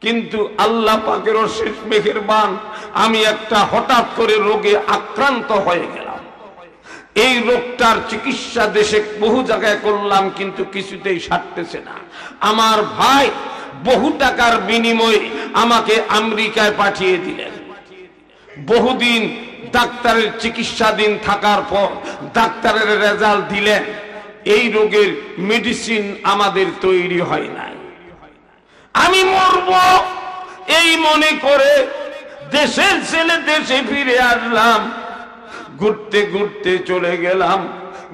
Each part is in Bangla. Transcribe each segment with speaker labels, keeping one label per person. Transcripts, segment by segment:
Speaker 1: কিন্তু আল্লাহ পাকের অশেষ মেহেরবান, আমি একটা হঠাৎ করে রোগে আক্রান্ত হয়ে গেলাম। এই রোগটার চিকিৎসা দেশে বহু জায়গায় করলাম, কিন্তু কিছুতেই সারতেছে না। আমার ভাই বহু টাকার বিনিময়ে আমাকে আমেরিকায় পাঠিয়ে দিলেন। বহুদিন ডাক্তারের চিকিৎসাধীন থাকার পর ডাক্তারের রেজাল্ট দিলেন এই রোগের মেডিসিন আমাদের তৈরি হয় নাই। আমি মরব এই মনে করে দেশের ছেলে দেশে ফিরে আসলাম। ঘুরতে ঘুরতে চলে গেলাম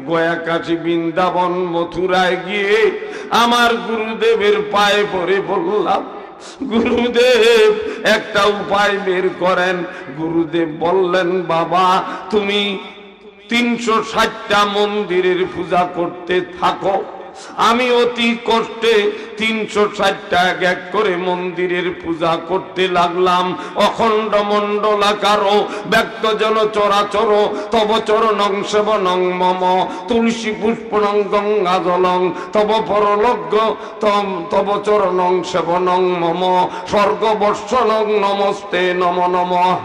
Speaker 1: গয়া, কাশী, বৃন্দাবন, মথুরায় গিয়ে আমার গুরুদেবের পায়ে পড়ে বললাম, গুরুদেব একটা উপায় বের করেন। গুরুদেব বললেন, বাবা তুমি 360টা মন্দিরের পূজা করতে থাকো। আমি অতি কষ্টে 360টা এক করে মন্দিরের পূজা করতে লাগলাম। অখণ্ড মণ্ডলাকার ব্যক্তজন চরাচর তব চরণং সেবনং মম, তুলসী পুষ্পণং গঙ্গাজলং তব পরলজ্ঞ তব চরণং সেবনং মম, স্বর্গবর্ষণং নমস্তে নম নমঃ।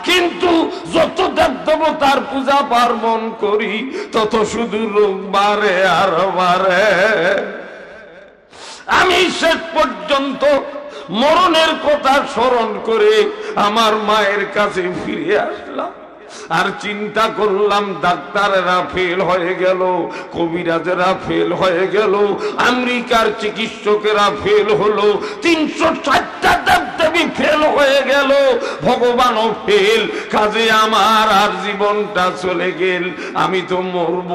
Speaker 1: কিন্তু যত দেবতার পূজা পার্বণ করি তত শুধু রোগ বাড়ে আর বাড়ে। আমি শেষ পর্যন্ত মরণের কথা স্মরণ করে আমার মায়ের কাছে ফিরে আসলাম। আর চিন্তা করলাম, ডাক্তারেরা ফেল হয়ে গেল, কবিরাজেরা ফেল হয়ে গেল, আমেরিকার চিকিৎসকেরা ফেল হলো, 360টা দেবদেবী ফেল হয়ে গেল, ভগবানও ফেল। কাজে আমার আর জীবনটা চলে গেল। আমি তো মরব।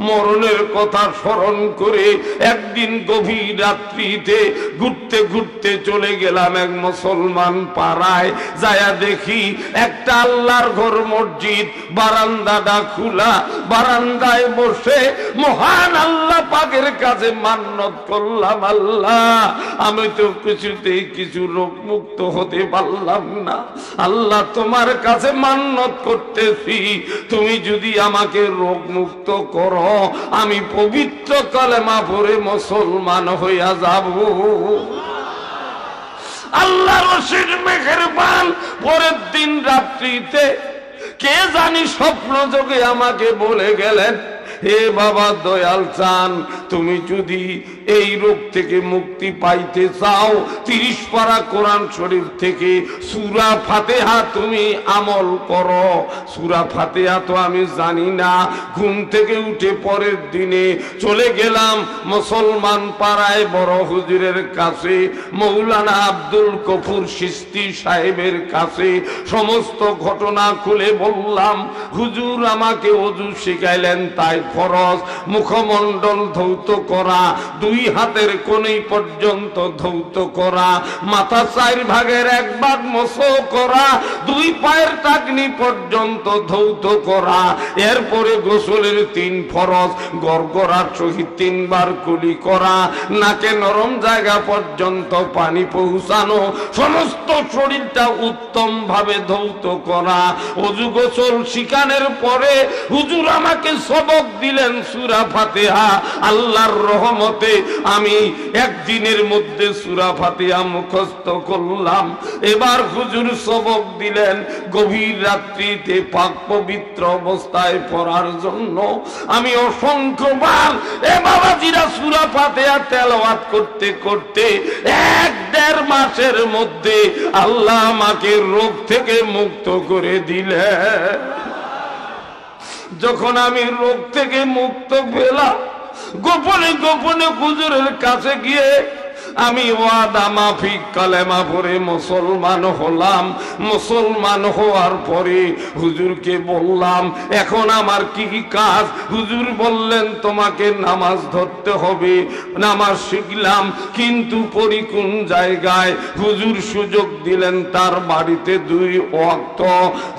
Speaker 1: মরণের কথা স্মরণ করে একদিন গভীর রাত্রিতে ঘুরতে ঘুরতে চলে গেলাম এক মুসলমান পাড়ায়। যায়া দেখি একটা আল্লাহর ঘর মসজিদ, বারান্দাটা খোলা, বারান্দায় বসে মহান আল্লাহ পাকের কাছে মান্নত করলাম, আল্লাহ আমি তো কিছুতেই কিছু রোগ মুক্ত হতে পারলাম না। আল্লাহ তোমার কাছে মান্নত করতেছি, তুমি যদি আমাকে রোগ মুক্ত করো আমি পবিত্র কালেমা পড়ে মুসলমান হইয়া যাব। আল্লাহর অশেষ মেহেরবান। পরের দিন রাত্রিতে কে জানি স্বপ্ন যোগে আমাকে বলে গেলেন, হে বাবা দয়াল চান, তুমি যদি এই রোগ থেকে মুক্তি পাইতে চাও 30 পারা কোরআন শরীফ থেকে সূরা ফাতিহা তুমি আমল করো। সূরা ফাতিহা তো আমি জানি না। ঘুম থেকে উঠে পরের দিনে চলে গেলাম মুসলমান পাড়ায় বড় হুজুরের কাছে, মৌলানা আব্দুল গফুর চিশতি সাহেবের কাছে। সমস্ত ঘটনা খুলে বললাম। হুজুর আমাকে ওযু শিখাইলেন, তাই ফরজ মুখমণ্ডল ধৌত করা, 2 হাতের কোণী পর্যন্ত ধৌত করা, মাথা 4 ভাগের 1 ভাগ মোছো করা, 2 পায়ের টাকনি পর্যন্ত ধৌত করা। এরপরে গোসলের 3 ফরজ, গড়গড়ার সহিত 3 বার কুলি করা, নাকে নরম জায়গা পর্যন্ত পানি পৌঁছানো, সমস্ত শরীরটা উত্তম ভাবে ধৌত করা। ওযু গোসল শিখানোর পরে হুজুর আমাকে সবক দিলেন সূরা ফাতিহা। আল্লাহর রহমতে আমি একদিনের মধ্যে সূরা ফাতিহা মুখস্থ করলাম। এবার হুজুর সবক দিলেন গভীর রাত্রিতে পাক পবিত্র অবস্থায় পড়ার জন্য। আমি অসংখ্যবার এ বাবাজিরা সূরা ফাতিহা তেলাওয়াত করতে করতে 1-1.5 মাসের মধ্যে আল্লাহ আমাকে রোগ থেকে মুক্ত করে দিলেন। যখন আমি রোগ থেকে মুক্ত পেলাম, গোপনে গোপনে হুজুরের কাছে গিয়ে আমি ওয়াদা মাফিক কালেমা পড়ে মুসলমান হলাম। মুসলমান হওয়ার পরে হুজুরকে বললাম, এখন আমার কি কাজ? হুজুর বললেন, তোমাকে নামাজ ধরতে হবে। নামাজ শিখলাম, কিন্তু পড়ি কোন জায়গায়? হুজুর সুযোগ দিলেন তার বাড়িতে 2 ওয়াক্ত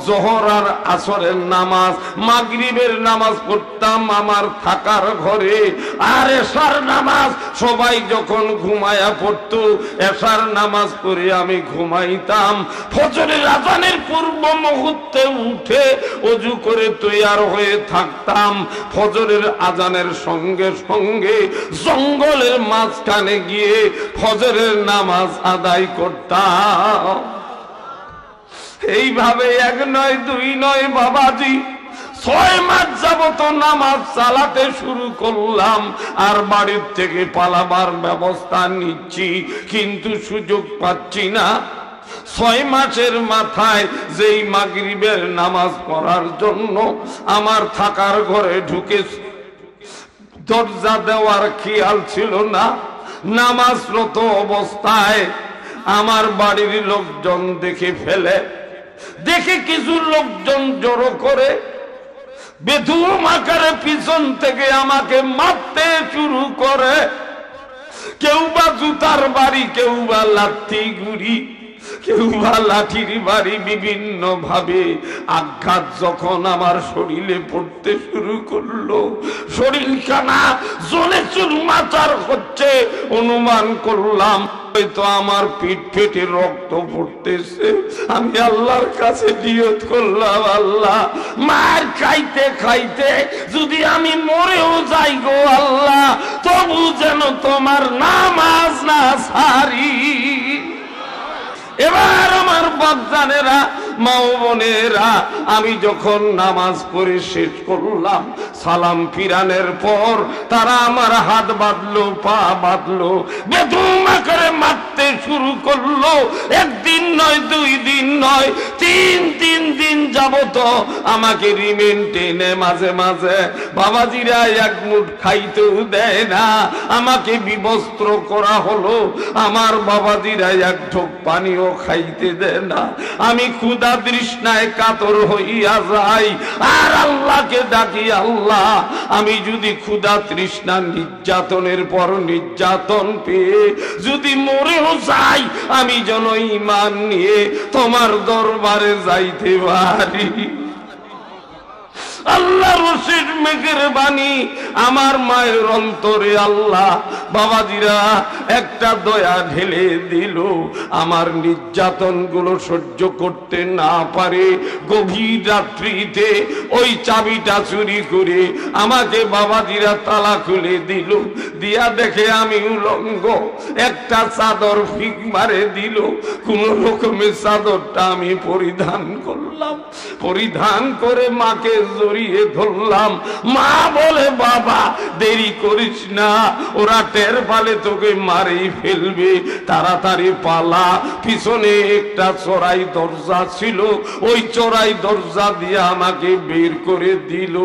Speaker 1: যোহর আর আসরের নামাজ, মাগরিবের নামাজ পড়তাম আমার থাকার ঘরে। আর এশার নামাজ সবাই যখন ঘুমায় আয়া পড়তো, এশার নামাজ পড়ে আমি ঘুমাইতাম। ফজরের আজানের পূর্ব মুহূর্তে উঠে ওযু করে তৈয়ার হয়ে থাকতাম। ফজরের আজানের সঙ্গে সঙ্গে জঙ্গলের মাঝখানে গিয়ে ফজরের নামাজ আদায় করতাম। এইভাবে এক নয় দুই নয় বাবাজি, 6 মাস যাবত নামাজ চালাতে শুরু করলাম। আর বাড়ির থেকে পালাবার ব্যবস্থা নিচ্ছি, কিন্তু সুযোগ পাচ্ছি না। 6 মাসের মাথায় যেই মাগরিবের নামাজ পড়ার জন্য আমার থাকার ঘরে ঢুকে দরজা দেওয়ার খেয়াল ছিল না, নামাজরত অবস্থায় আমার বাড়ির লোকজন দেখে ফেলে। দেখে কিছু লোকজন জড়ো করে বেধুম আকারে পিছন থেকে আমাকে মারতে শুরু করে। কেউ বা জুতার বাড়ি, কেউ বা লাঠি গুড়ি, কেউ বা লাঠির বাড়ি, বিভিন্ন ভাবে আঘাত যখন আমার শরীরে পড়তে শুরু করলো, শরীরখানা জ্বলে চুরমাচার হচ্ছে। অনুমান করলাম হয়তো আমার পিঠ ফেটে রক্ত পড়তেছে। আমি আল্লাহর কাছে নিয়ত করলাম, আল্লাহ মার খাইতে খাইতে যদি আমি মরেও যাই গো আল্লাহ, তবু যেন তোমার নামাজ না ছাড়ি। এবার আমার বাপজানেরা, মা ও বোনেরা, আমি যখন নামাজ পড়ে শেষ করলাম, সালাম ফিরানোর পর তারা আমার হাত বাঁধলো, পা বাঁধলো, বেদম আকারে মারতে শুরু করলো। একদিন নয়, 2 দিন নয়, 3 দিন যাবত আমাকে রিমেন্ড টেনে মাঝে মাঝে বাবাজিরা এক মুঠ খাইতেও দেয় না, আমাকে বিবস্ত্র করা হলো। আমার বাবাজিরা এক ঢোক পানিও খাইতে দেয় না। আমি ক্ষুধা তৃষ্ণায় কাতর হইয়া যাই আর আল্লাহকে ডাকি, আল্লাহ আমি যদি ক্ষুধা তৃষ্ণা নির্যাতনের পর নির্যাতন পেয়ে যদি মরেও যাই, আমি যেন ঈমান নিয়ে তোমার দরবারে যাইতে পারি। আল্লাহ রশিদ মেহেরবানি আমার মায়ের অন্তরে আল্লাহ বাবাজিরা একটা দয়া ঢেলে দিল। আমার নির্যাতন গুলো সহ্য করতে না পারে গভীর রাত্রিতে ওই চাবিটা চুরি করে আমাকে বাবাজিরা তালা খুলে দিল। দিয়া দেখে আমি উলঙ্গ, একটা চাদর ফিক মারে দিল। কোন রকমের চাদরটা আমি পরিধান করলাম, পরিধান করে মাকে জড়িয়ে ধরলাম। মা বলে, বাবা দেরি করিস না, ওরা টের পালে তোকে মারেই ফেলবে, তাড়াতাড়ি পালা। পিছনে একটা চড়াই দরজা ছিল, ওই চড়াই দরজা দিয়ে আমাকে বের করে দিল।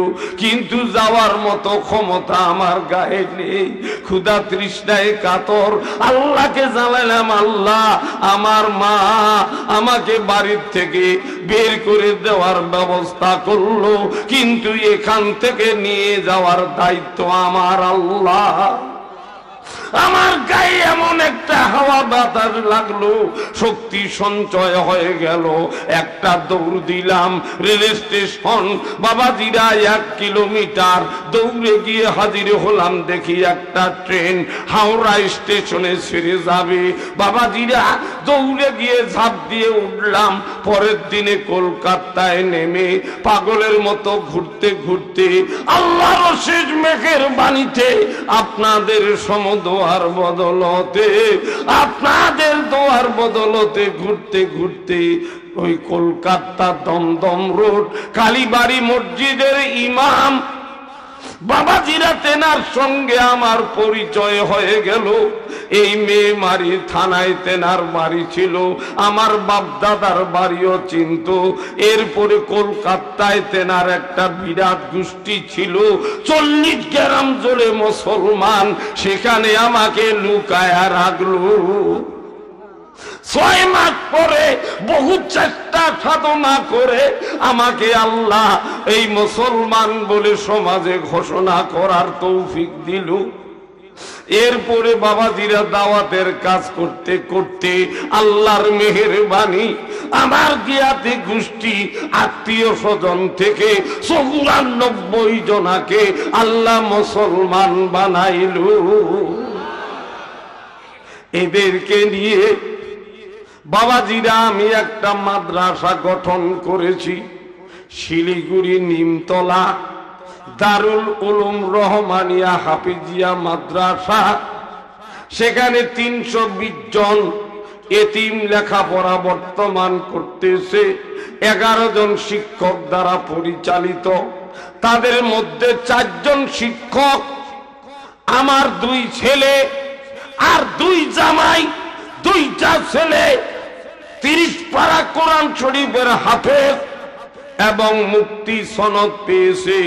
Speaker 1: কিন্তু যাওয়ার মতো ক্ষমতা আমার গায়ে নেই, ক্ষুধা তৃষ্ণায় কাতর। আল্লাহকে জানালাম, আল্লাহ আমার মা আমাকে বাড়ির থেকে বের করে দেওয়ার ব্যবস্থা করলো, কিন্তু এখান থেকে নিয়ে যাওয়ার দায়িত্ব আমার আল্লাহ। আমার গায়ে এমন একটা হাওয়া বাতাস লাগলো, শক্তি সঞ্চয় হয়ে গেল। একটা দৌড় দিলাম রেল স্টেশন। বাবাজিরা 1 কিলোমিটার দৌড়ে গিয়ে হাজির হলাম। দেখি একটা ট্রেন হাওড়া স্টেশনে ছেড়ে যাবে। বাবাজিরা দৌড়ে গিয়ে ঝাঁপ দিয়ে উঠলাম। পরের দিনে কলকাতায় নেমে পাগলের মতো ঘুরতে ঘুরতে আল্লাহর অশেষ মেহেরবানিতে আপনাদের সমদোয়ার বদলতে, আপনাদের দোয়ার বদলতে ঘুরতে ঘুরতে ওই কলকাতা দমদম রোড কালীবাড়ি মসজিদের ইমাম বাবাজিরা তেনার সঙ্গে আমার পরিচয় হয়ে গেল। এই মেমারি থানায় তেনার বাড়ি ছিল, আমার বাপ দাদার বাড়িও চিনত। এরপরে কলকাতায় তেনার একটা বিরাট গোষ্ঠী ছিল, 40 গ্রাম জোরে মুসলমান, সেখানে আমাকে লুকায়া রাখলো। 6 মাস পরে বহু চেষ্টা সাধনা করে আমাকে আল্লাহ এই মুসলমান বলে সমাজে ঘোষণা করার তৌফিক দিল। এরপরে বাবাজিরা দাওয়াতের কাজ করতে করতে আল্লাহর মেহেরবানি আমার জ্ঞাতি গোষ্ঠী আত্মীয় স্বজন থেকে 94 জনাকে আল্লাহ মুসলমান বানাইল। এদেরকে নিয়ে বাবাজিরা আমি একটা মাদ্রাসা গঠন করেছি শিলিগুড়ি নিমতলা দারুল উলুম রহমানিয়া হাফিজিয়া মাদ্রাসা। সেখানে 320 জন এতিম লেখাপড়া বর্তমান করতেছে, 11 জন শিক্ষক দ্বারা পরিচালিত। তাদের মধ্যে 4 জন শিক্ষক, আমার 2 ছেলে আর 2 জামাই, 2টা ছেলে 30 পারা কোরআন শরীফের হাফেজ এবং মুফতি সনদ পেয়েছে।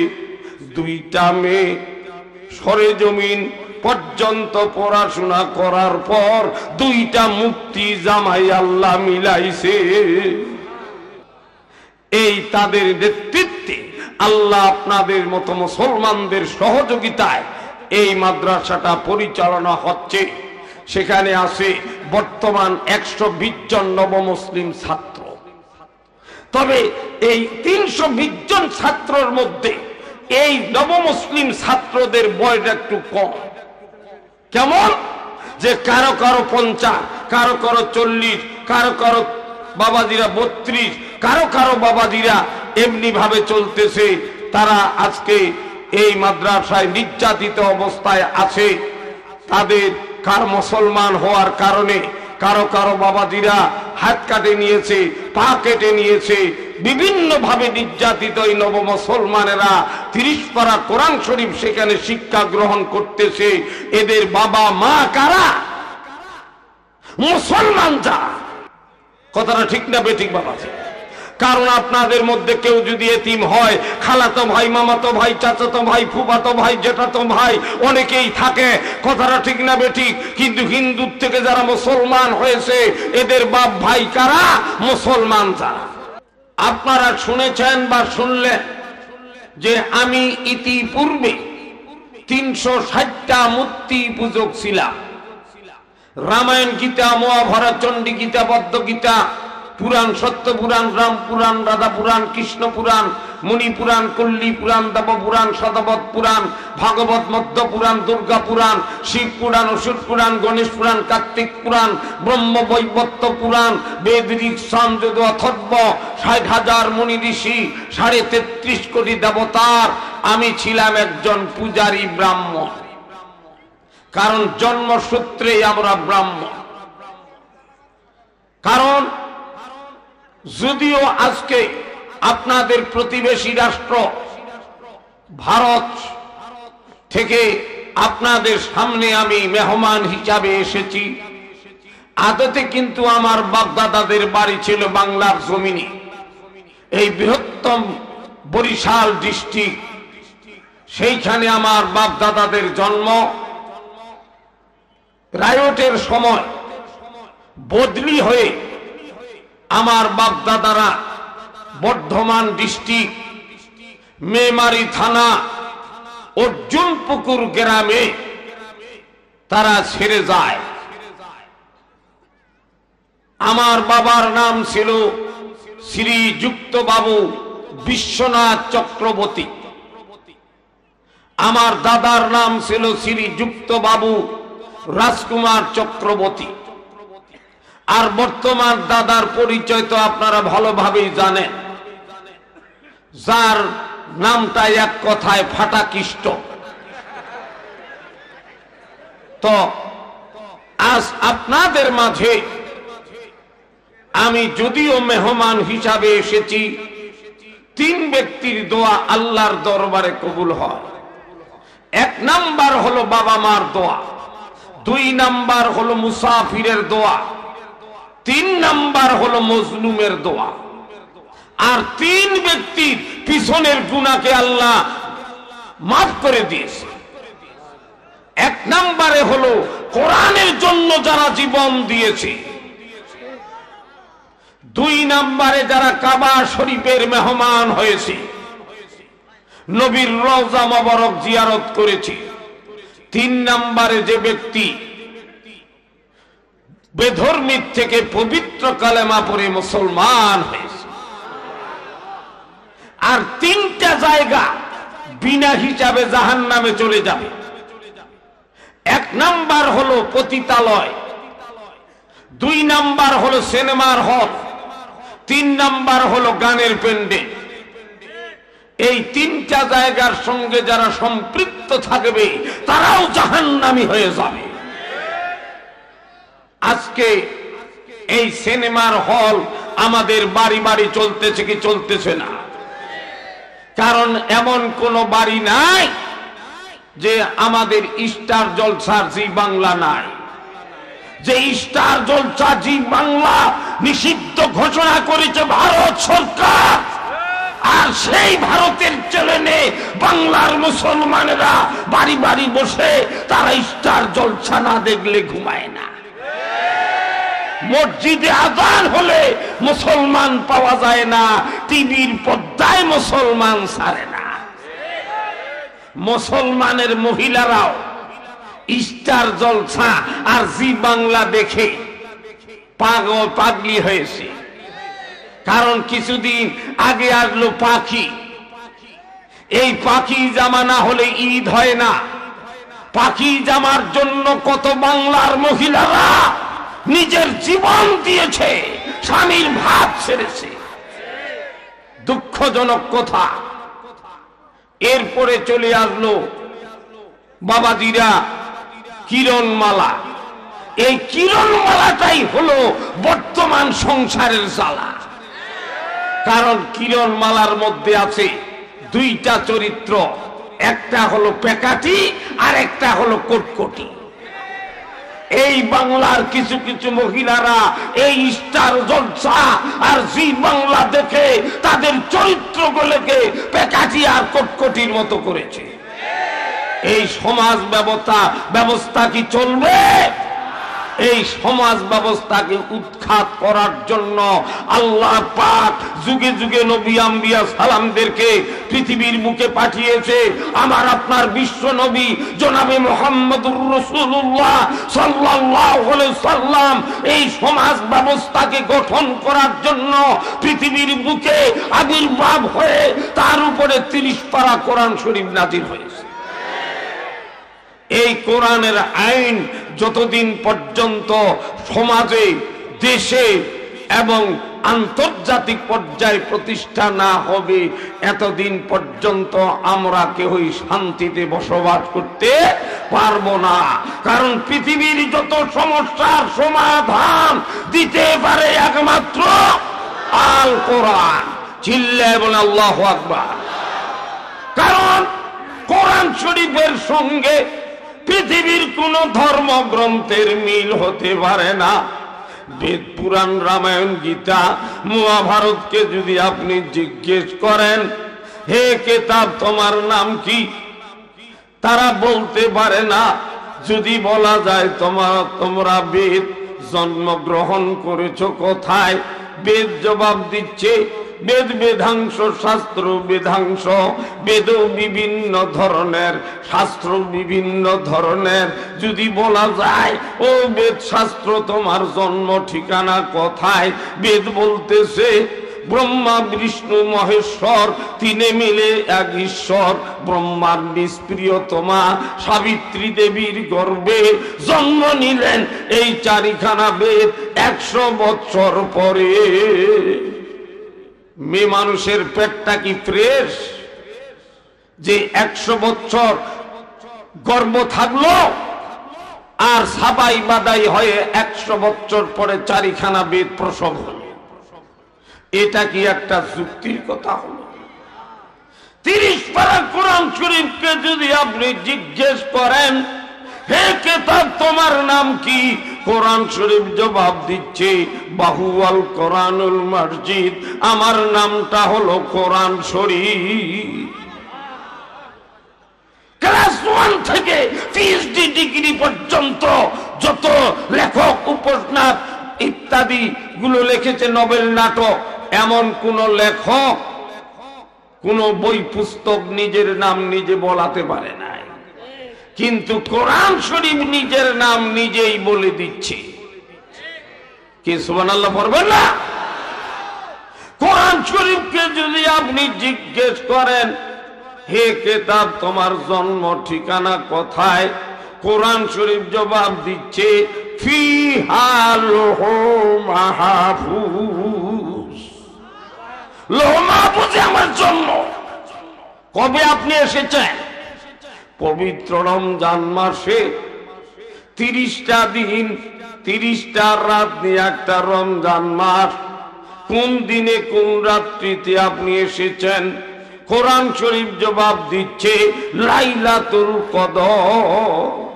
Speaker 1: 2টা মেয়ে সরেজমিন পর্যন্ত পড়াশোনা করার পর 2টা মুফতি জামাই আল্লাহ মিলাইছে। এই তাদের নেতৃত্বে আল্লাহ আপনাদের মতো মুসলমানদের সহযোগিতায় এই মাদ্রাসাটা পরিচালনা হচ্ছে। সেখানে আছে বর্তমান 120 জন নবমুসলিম ছাত্র। তবে এই 320 জন ছাত্রের মধ্যে এই নবমুসলিম ছাত্রদের বয়স একটু কম। কেমন যে কারো কারো 50, কারো কারো 40, কারো কারো বাবাজিরা 32, কারো কারো বাবাজিরা এমনি ভাবে চলতেছে। তারা আজকে এই মাদ্রাসায় নির্যাতিত অবস্থায় আছে। তাদের কার মুসলমান হওয়ার কারণে কারো কারো বাবাজিরা হাত কাটে নিয়েছে, পা কেটে নিয়েছে, বিভিন্ন ভাবে নির্যাতিত এই নব মুসলমানেরা 30 পারা কোরআন শরীফ সেখানে শিক্ষা গ্রহণ করতেছে। এদের বাবা মা কারা? মুসলমান যারা। কথাটা ঠিক না বেঠিক বাবাজি? কারণ আপনাদের মধ্যে কেউ যদি এতিম হয়, খালাতো ভাই, মামাতো ভাই, চাচাতো ভাই, ফুফাতো ভাই, জেঠাতো ভাই অনেকেই থাকে। কথাটা ঠিক না বেঠিক? কিন্তু হিন্দুর থেকে যারা মুসলমান হয়েছে এদের বাপ ভাই কারা? মুসলমান যারা। আপনারা শুনেছেন বা শুনলেন যে আমি ইতিপূর্বে 360টা মূর্তি পূজক ছিলাম। রামায়ণ গীতা, মহাভারত, চণ্ডী গীতা, বদ্ধ গীতা, পুরাণ, সত্য পুরাণ, রাম পুরাণ, রাধা পুরাণ, কৃষ্ণ পুরাণ, মুনি পুরাণ, কল্লী পুরাণ, দেব পুরাণ, শতপথ পুরাণ, ভাগবত, মধ্য পুরাণ, দুর্গা পুরাণ, শিব পুরাণ, অসুর পুরাণ, গণেশ পুরাণ, কার্তিক পুরাণ, ব্রহ্ম বৈবর্ত পুরাণ, বেদ, ঋক, সাম, যজু, অথর্ব, 60,000 মুনি ঋষি, 33.5 কোটি দেবতার আমি ছিলাম একজন পূজারী ব্রাহ্মণ। কারণ জন্মসূত্রেই আমরা ব্রাহ্মণ। কারণ যদিও আজকে আপনাদের প্রতিবেশী রাষ্ট্র ভারত থেকে আপনাদের সামনে আমি মেহমান হিসাবে এসেছি, আদতে কিন্তু আমার বাপদাদাদের বাড়ি ছিল বাংলার জমিনে। এই বৃহত্তম বরিশাল ডিস্ট্রিক্ট, সেইখানে আমার বাপদাদাদের জন্ম। রায়টের সময় বদলি হয়ে আমার বাপদাদারা বর্ধমান ডিস্ট্রিক্ট মেমারি থানা অর্জুনপুকুর গ্রামে তারা ছেড়ে যায়। আমার বাবার নাম ছিল শ্রীযুক্ত বাবু বিশ্বনাথ চক্রবর্তী, আমার দাদার নাম ছিল শ্রীযুক্ত বাবু রাজকুমার চক্রবর্তী। আর বর্তমান দাদার পরিচয় তো আপনারা ভালোভাবেই জানেন, যার নামটা এক কথায় ফাটাকিষ্ট। তো আজ আপনাদের মাঝে আমি যদিও মেহমান হিসাবে এসেছি, 3 ব্যক্তির দোয়া আল্লাহর দরবারে কবুল হয়। 1 নাম্বার হলো বাবা মার দোয়া, 2 নাম্বার হলো মুসাফিরের দোয়া, 3 নাম্বার হলো মজলুমের দোয়া। আর 3 ব্যক্তির পিছনের গুনাহকে আল্লাহ মাফ করে দিয়েছে। 1 নাম্বারে হলো কোরআনের জন্য যারা জীবন দিয়েছে, 2 নাম্বারে যারা কাবা শরীফের মেহমান হয়েছে, নবীর রওজা মোবারক জিয়ারত করেছে, 3 নাম্বারে যে ব্যক্তি বেধর্মীর থেকে পবিত্র কালেমা পড়ে মুসলমান হয়েছে। আর 3টা জায়গা বিনা হিসাবে জাহান্নামে চলে যাবে। 1 নাম্বার হলো পতিতালয়, 2 নাম্বার হলো সিনেমার হল, 3 নাম্বার হলো গানের প্যান্ডেল। এই 3টা জায়গার সঙ্গে যারা সম্পৃক্ত থাকবে তারাও জাহান্নামী হয়ে যাবে। আজকে এই সিনেমার হল আমাদের বাড়ি বাড়ি চলতেছে কি চলতেছে না? কারণ এমন কোন বাড়ি নাই যে আমাদের স্টার জলসার জি বাংলা নাই। যে স্টার জলসা জি বাংলা নিষিদ্ধ ঘোষণা করেছে ভারত সরকার, আর সেই ভারতের চ্যানেলে বাংলার মুসলমানেরা বাড়ি বাড়ি বসে তারা স্টার জলসা না দেখলে ঘুমায় না। মসজিদে আযান হলে মুসলমান পাওয়া যায় না, টিভির পর্দায় মুসলমান ছাড়ে না। মুসলমানের মহিলারাও স্টার জলসা আর জি বাংলা দেখে পাগলি হয়েছে। কারণ কিছুদিন আগে আসলো পাখি, এই পাখি জামা না হলে ঈদ হয় না। পাখি জামার জন্য কত বাংলার মহিলারা নিজের জীবন দিয়েছে, স্বামীর ভাত ছেড়েছে। দুঃখজনক কথা। এরপরে চলে আসলো বাবাজিরা কিরণমালা। এই কিরণমালাটাই হলো বর্তমান সংসারের জ্বালা। কারণ কিরণমালার মধ্যে আছে 2টা চরিত্র, একটা হলো পেকাটি আর একটা হলো কটকটি। এই বাংলার কিছু কিছু মহিলারা এই স্টার জলসা আর জি বাংলা দেখে তাদের চরিত্রগুলোকে পেকাটি আর কটকটির মতো করেছে। এই সমাজ ব্যবস্থা কি চলবে? এই সমাজ ব্যবস্থাকে উৎখাত করার জন্য আল্লাহ পাক যুগে যুগে নবী আম্বিয়া সালামদেরকে পৃথিবীর বুকে পাঠিয়েছে। আমার আপনার বিশ্ব নবী জনাবে মুহাম্মদুর রাসূলুল্লাহ সাল্লাল্লাহু আলাইহি সাল্লাম এই সমাজ ব্যবস্থাকে গঠন করার জন্য পৃথিবীর বুকে আবির্ভাব হয়ে তার উপরে 30 পারা কোরআন শরীফ নাযিল হয়েছে। এই কোরআনের আইন যতদিন পর্যন্ত সমাজে, দেশে এবং আন্তর্জাতিক পর্যায়ে প্রতিষ্ঠা না হবে, এতদিন পর্যন্ত আমরা কেউই শান্তিতে বসবাস করতে পারবো না। কারণ পৃথিবীর যত সমস্যার সমাধান দিতে পারে একমাত্র আল কোরআন। চিল্লায় বলে আল্লাহু আকবার। কারণ কোরআন শরীফের সঙ্গে পৃথিবীর কোন ধর্মগ্রন্থের মিল হতে পারে না। বেদ, পুরাণ, রামায়ণ, গীতা, মহাভারতকে যদি আপনি জিজ্ঞেস করেন, হে কিতাব তোমার নাম কি, তারা বলতে পারে না। যদি বলা যায় তোমরা বেদ জন্মগ্রহণ করেছো কোথায়, বেদ জবাব দিচ্ছে বেদ বেদাংশ, শাস্ত্র বেদাংশ। বেদও বিভিন্ন ধরনের, শাস্ত্র বিভিন্ন ধরনের। যদি বলা যায় ও বেদ শাস্ত্র তোমার জন্ম ঠিকানা কোথায়, বেদ বলতেছে ব্রহ্মা বিষ্ণু মহেশ্বর তিনে মিলে এক ঈশ্বর। ব্রহ্মার নিষ্প্রিয়তমা সাবিত্রী দেবীর গর্ভে জন্ম নিলেন এই 4খানা বেদ 100 বছর পরে। মেয়ে মানুষের পেটটা কি ফ্রেশ যে 100 বছর গর্ভ থাকলো আর সাবাই বাদাই হয়ে 100 বছর পরে 4খানা বেদ প্রসব হলো? এটা কি একটা যুক্তির কথা হলো? 30 পারা কোরআন শরীফকে যদি আপনি জিজ্ঞেস করেন, হে কিতাব তোমার নাম কি, কোরআন শরীফ জবাব দিচ্ছে বাহুয়াল কোরআনুল মাজিদ, আমার নামটা হলো কোরআন শরীফ। ক্লাস 1 থেকে পিএইচডি ডিগ্রি পর্যন্ত যত লেখক, উপন্যাস ইত্যাদি গুলো লিখেছে, নোবেল নাটক, এমন কোন লেখক কোন বই পুস্তক নিজের নাম নিজে বলাতে পারে নাই। কিন্তু কোরআন শরীফ নিজের নাম নিজেই বলে দিচ্ছে। কি সুবহানাল্লাহ পড়বেন না? কোরআন শরীফকে যদি আপনি জিজ্ঞেস করেন, হে কিতাব তোমার জন্ম ঠিকানা কোথায়, কোরআন শরীফ জবাব দিচ্ছে ফি ফিহা লাহুম মাহফুজ, লৌহ মাহফুজে আমার জন্য। কবে আপনি এসেছেন? পবিত্র রমজান মাসে 30টা দিন 30টা রাত নিয়ে একটা রমজান মাস। কোন দিনে কোন রাত্রিতে আপনি এসেছেন? কোরআন শরীফ জবাব দিচ্ছে লাইলাতুল কদর।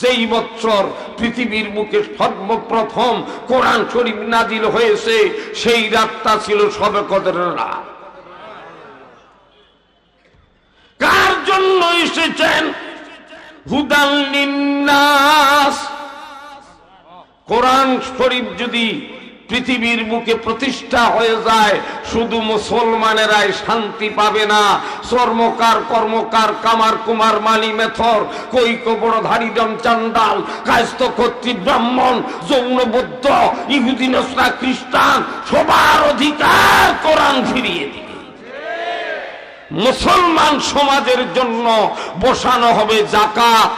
Speaker 1: যেই বছর পৃথিবীর বুকে সর্বপ্রথম কোরআন শরীফ নাজিল হয়েছে সেই রাতটা ছিল শবে কদরের রাত। কার জন্য এসেছেন? হুদাল লিন্নাস। কোরআন শরীফ যদি পৃথিবীর বুকে প্রতিষ্ঠা হয়ে যায় শুধু মুসলমানেরাই শান্তি পাবে না, চর্মকার, কর্মকার, কামার, কুমার, মালি, মেথর, কৈক, বড়ধারী, চান্দাল, কায়স্থ, ক্ষত্রিয়, ব্রাহ্মণ, যৌন, বৌদ্ধ, ইহুদি, নসরা, খ্রিস্টান সবার অধিকার কোরআন ফিরিয়ে দিবে। মুসলমান সমাজের জন্য বসানো হবে যাকাত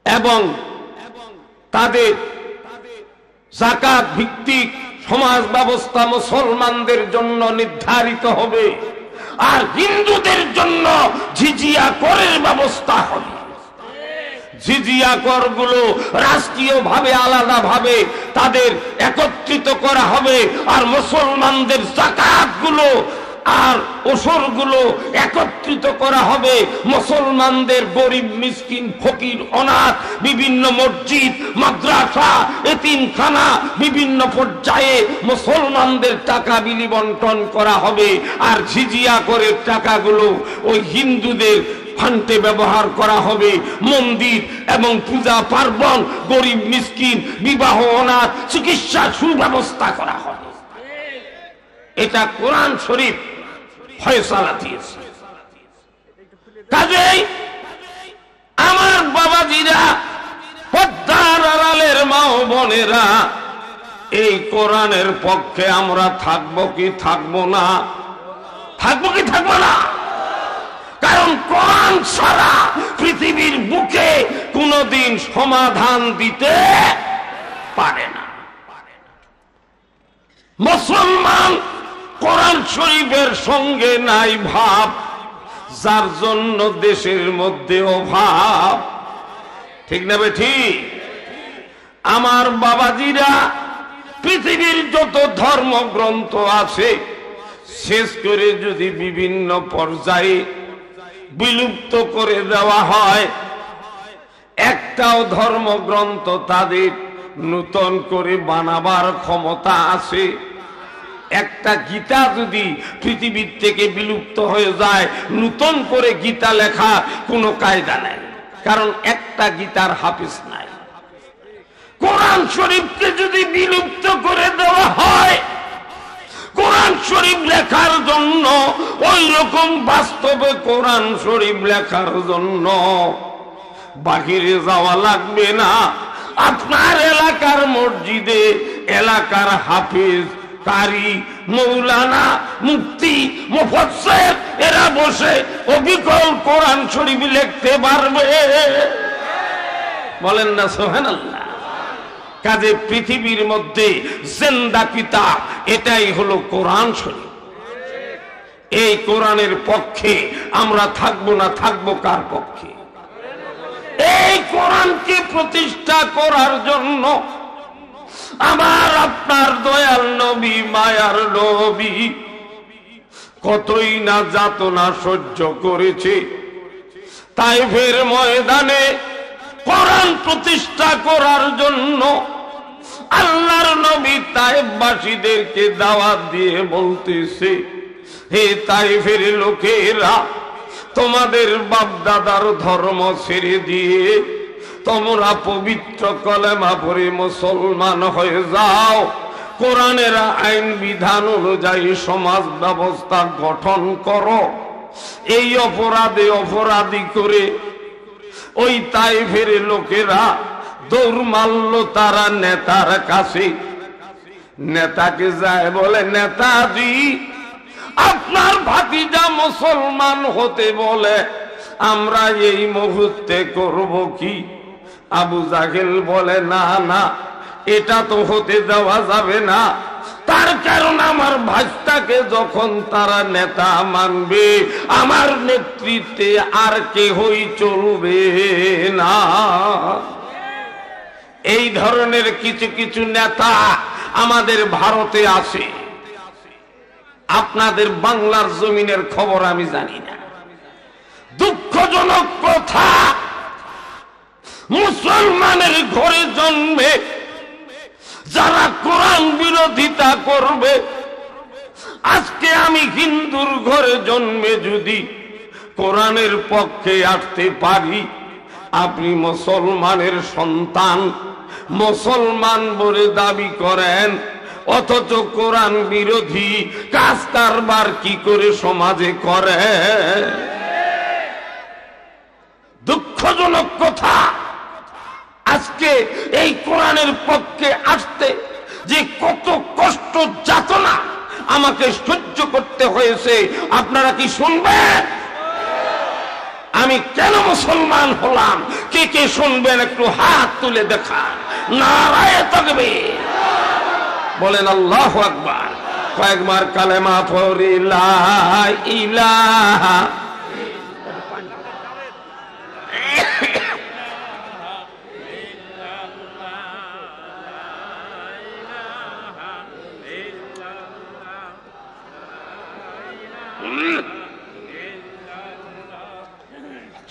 Speaker 1: এবং তাদের যাকাত ভিত্তিক সমাজ ব্যবস্থা মুসলমানদের জন্য নির্ধারিত হবে। আর হিন্দুদের জন্য জিজিয়া করের ব্যবস্থা হবে। জিজিয়া করগুলো রাষ্ট্রীয়ভাবে আলাদাভাবে তাদের একত্রিত করা হবে, আর মুসলমানদের যাকাতগুলো আর ওসরগুলো একত্রিত করা হবে। মুসলমানদের গরিব, মিসকিন, ফকির, অনাথ বিভিন্ন মসজিদ, মাদ্রাসা, এতিমখানা বিভিন্ন পর্যায়ে মুসলমানদের টাকা বিলি বন্টন করা হবে। আর জিজিয়া করে টাকাগুলো ওই হিন্দুদের ফান্ডে ব্যবহার করা হবে। মন্দির এবং পূজা পার্বণ, গরিব মিসকিন, বিবাহ, অনাথ, চিকিৎসা সুব্যবস্থা করা হবে। এটা কোরআন শরীফ ফয়সালা দিয়েছে। কাজেই আমার বাবাজিরা, পদ্মার আড়ালের মা ও বোনেরা, এই কোরআনের পক্ষে আমরা থাকবো কি থাকবো না? থাকবো কি থাকবো না? কারণ কোরআন ছাড়া পৃথিবীর বুকে কোনদিন সমাধান দিতে পারে না। মুসলমান কোরআন শরীফের সঙ্গে নাই ভাব, যার জন্য দেশের মধ্যে অভাব। ঠিক না বে ঠিক? আমার বাবাজিরা, পৃথিবীর যত ধর্মগ্রন্থ আছে শেষ করে যদি বিভিন্ন পর্যায়ে বিলুপ্ত করে দেওয়া হয়, একটাও ধর্মগ্রন্থ তাদের নূতন করে বানাবার ক্ষমতা আছে? একটা গীতা যদি পৃথিবীর থেকে বিলুপ্ত হয়ে যায়, নূতন করে গীতা লেখা কোনো কায়দা নাই, কারণ একটা গীতার হাফিজ নাই। কোরআন শরীফকে যদি বিলুপ্ত করে দেওয়া হয়, কোরআন শরীফ লেখার জন্য ওই রকম বাস্তবে কোরআন শরীফ লেখার জন্য বাহিরে যাওয়া লাগবে না। আপনার এলাকার মসজিদে এলাকার হাফিজ, কারি, মৌলানা, মুফতি, মুফাসসির এরা বসে অবিকল কোরআন শরীফ লিখতে পারবে। বলেন না সুবহানাল্লাহ। কাজে পৃথিবীর মধ্যে জিন্দা কিতাব এটাই হলো কোরআন শরীফ। এই কোরআনের পক্ষে আমরা থাকবো না, থাকবো কার পক্ষে? এই কোরআনকে প্রতিষ্ঠা করার জন্য আমার আপনার দয়াল নবী, মায়ার নবী কতই না যাতনা সহ্য করেছে। তাইফের ময়দানে কোরআন প্রতিষ্ঠা করার জন্য আল্লাহর নবী তাইফবাসীদেরকে দাওয়াত দিয়ে বলতেছে, হে তাইফের লোকেরা, তোমাদের বাপ দাদার ধর্ম ছেড়ে দিয়ে তোমরা পবিত্র কলেমা পড়ে মুসলমান হয়ে যাও। কোরআনের আইন বিধান অনুযায়ী সমাজ ব্যবস্থা গঠন করো। এই অপরাধে অপরাধী করে ওই তাইফের লোকেরা দৌড় মারল তারা নেতার কাছে। নেতাকে যায় বলে, নেতাজি আপনার ভাতিজা মুসলমান হতে বলে, আমরা এই মুহূর্তে করব কি? আবু জাহেল বলে, না না, এটা তো হতে দেওয়া যাবে না। তার কারণ আমার ভাইটাকে যখন তারা নেতা মানবে, আমার নেতৃত্বে আর কেহই চলবে না। এই ধরনের কিছু কিছু নেতা আমাদের ভারতে আসে। আপনাদের বাংলার জমিনের খবর আমি জানি না। দুঃখজনক কথা, মুসলমানের ঘরে জন্মে যারা কোরআন বিরোধিতা করবে, আজকে আমি হিন্দুর ঘরে জন্মে যদি কোরআনের পক্ষে আসতে পারি, আপনি মুসলমানের সন্তান, মুসলমান বলে দাবি করেন, অথচ কোরআন বিরোধী কাজ কারবার কি করে সমাজে করে। দুঃখজনক কথা, আজকে এই কোরআনের পক্ষে আসতে যে কত কষ্ট যাতনা আমাকে সহ্য করতে হয়েছে, আপনারা কি শুনবেন? আমি কেন মুসলমান হলাম, কে কে শুনবেন একটু হাত তুলে দেখান। নারায়ে তাকবীর, বলেন আল্লাহু আকবার। কয়েকবার কালেমা পড়ি লা ইলাহা।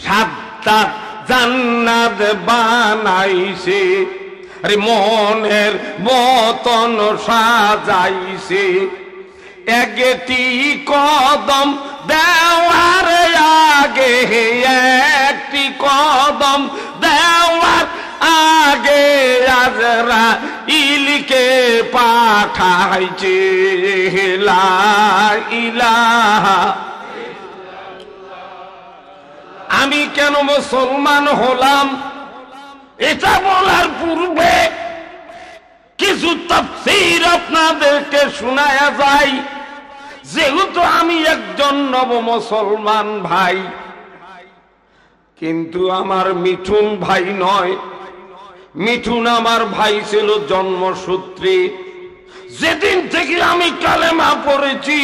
Speaker 1: সাতটা জান্নাত বানাইছে, মনের মতন সাজাইছে, একটি কদম দেওয়ার আগে, একটি কদম দেওয়ার আগে আজরাইলকে পাঠাইছে। লা ইলাহা। আমি কেন মুসলমান হলাম, এটা বলার পূর্বে কিছু তাফসীর আপনাদেরকে শোনায়া যায়। যেহেতু আমি একজন নব মুসলমান ভাই, কিন্তু আমার মিঠুন ভাই নয়। মিঠুন আমার ভাই ছিল জন্মসূত্রে। যেদিন থেকে আমি কালেমা পড়েছি,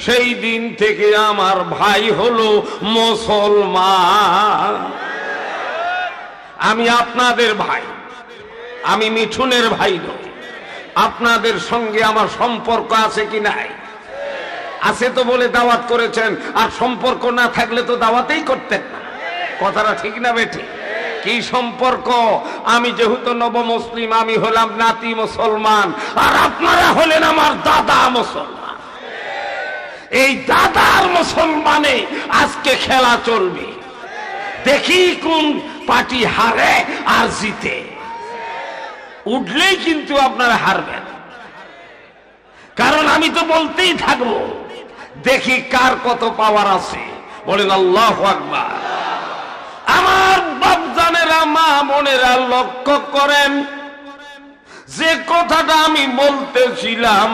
Speaker 1: সেই দিন থেকে আমার ভাই হলো মুসলমান। আমি আপনাদের ভাই, আমি মিঠুনের ভাই নই। আপনাদের সঙ্গে আমার সম্পর্ক আছে কি নাই? আছে তো বলে দাওয়াত করেছেন, আর সম্পর্ক না থাকলে তো দাওয়াতেই করতেন না। কথাটা ঠিক না বেঠিক? কি সম্পর্ক? আমি যেহেতু নব মুসলিম, আমি হলাম নাতি মুসলমান, আর আপনারা হলেন আমার দাদা মুসলমান। এই দাদার মুসলমানে আজকে খেলা চলবে। দেখি কোন পার্টি হারে আর জিতে। উঠলেই কিন্তু আপনারা হারবেন, কারণ আমি তো বলতেই থাকবো, দেখি কার কত পাওয়ার আছে। বলেন আল্লাহু আকবার। আমার বাপজানেরা, মা বোনেরা, লক্ষ্য করেন, যে কথাটা আমি বলতেছিলাম,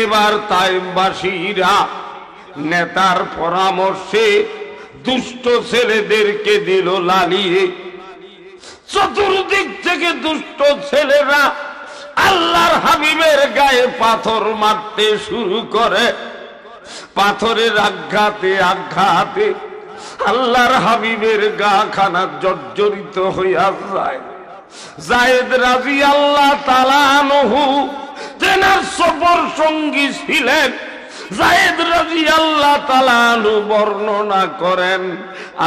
Speaker 1: এবার তাইবাসীরা নেতার পরামর্শে দুষ্ট ছেলেদেরকে দিল লালিয়ে। চতুর্দিক থেকে দুষ্ট ছেলেরা আল্লাহর হাবিবের গায়ে পাথর মারতে শুরু করে। পাথরের আঘাতে আঘাতে আল্লাহর হাবিবের গা খানা জর্জরিত হইয়া যায়। যায়েদ রাদিয়াল্লাহু তাআলা আনহু তেনার সফর সঙ্গী ছিলেন। যায়েদ রাদিয়াল্লাহু তাআলা আনহু বর্ণনা করেন,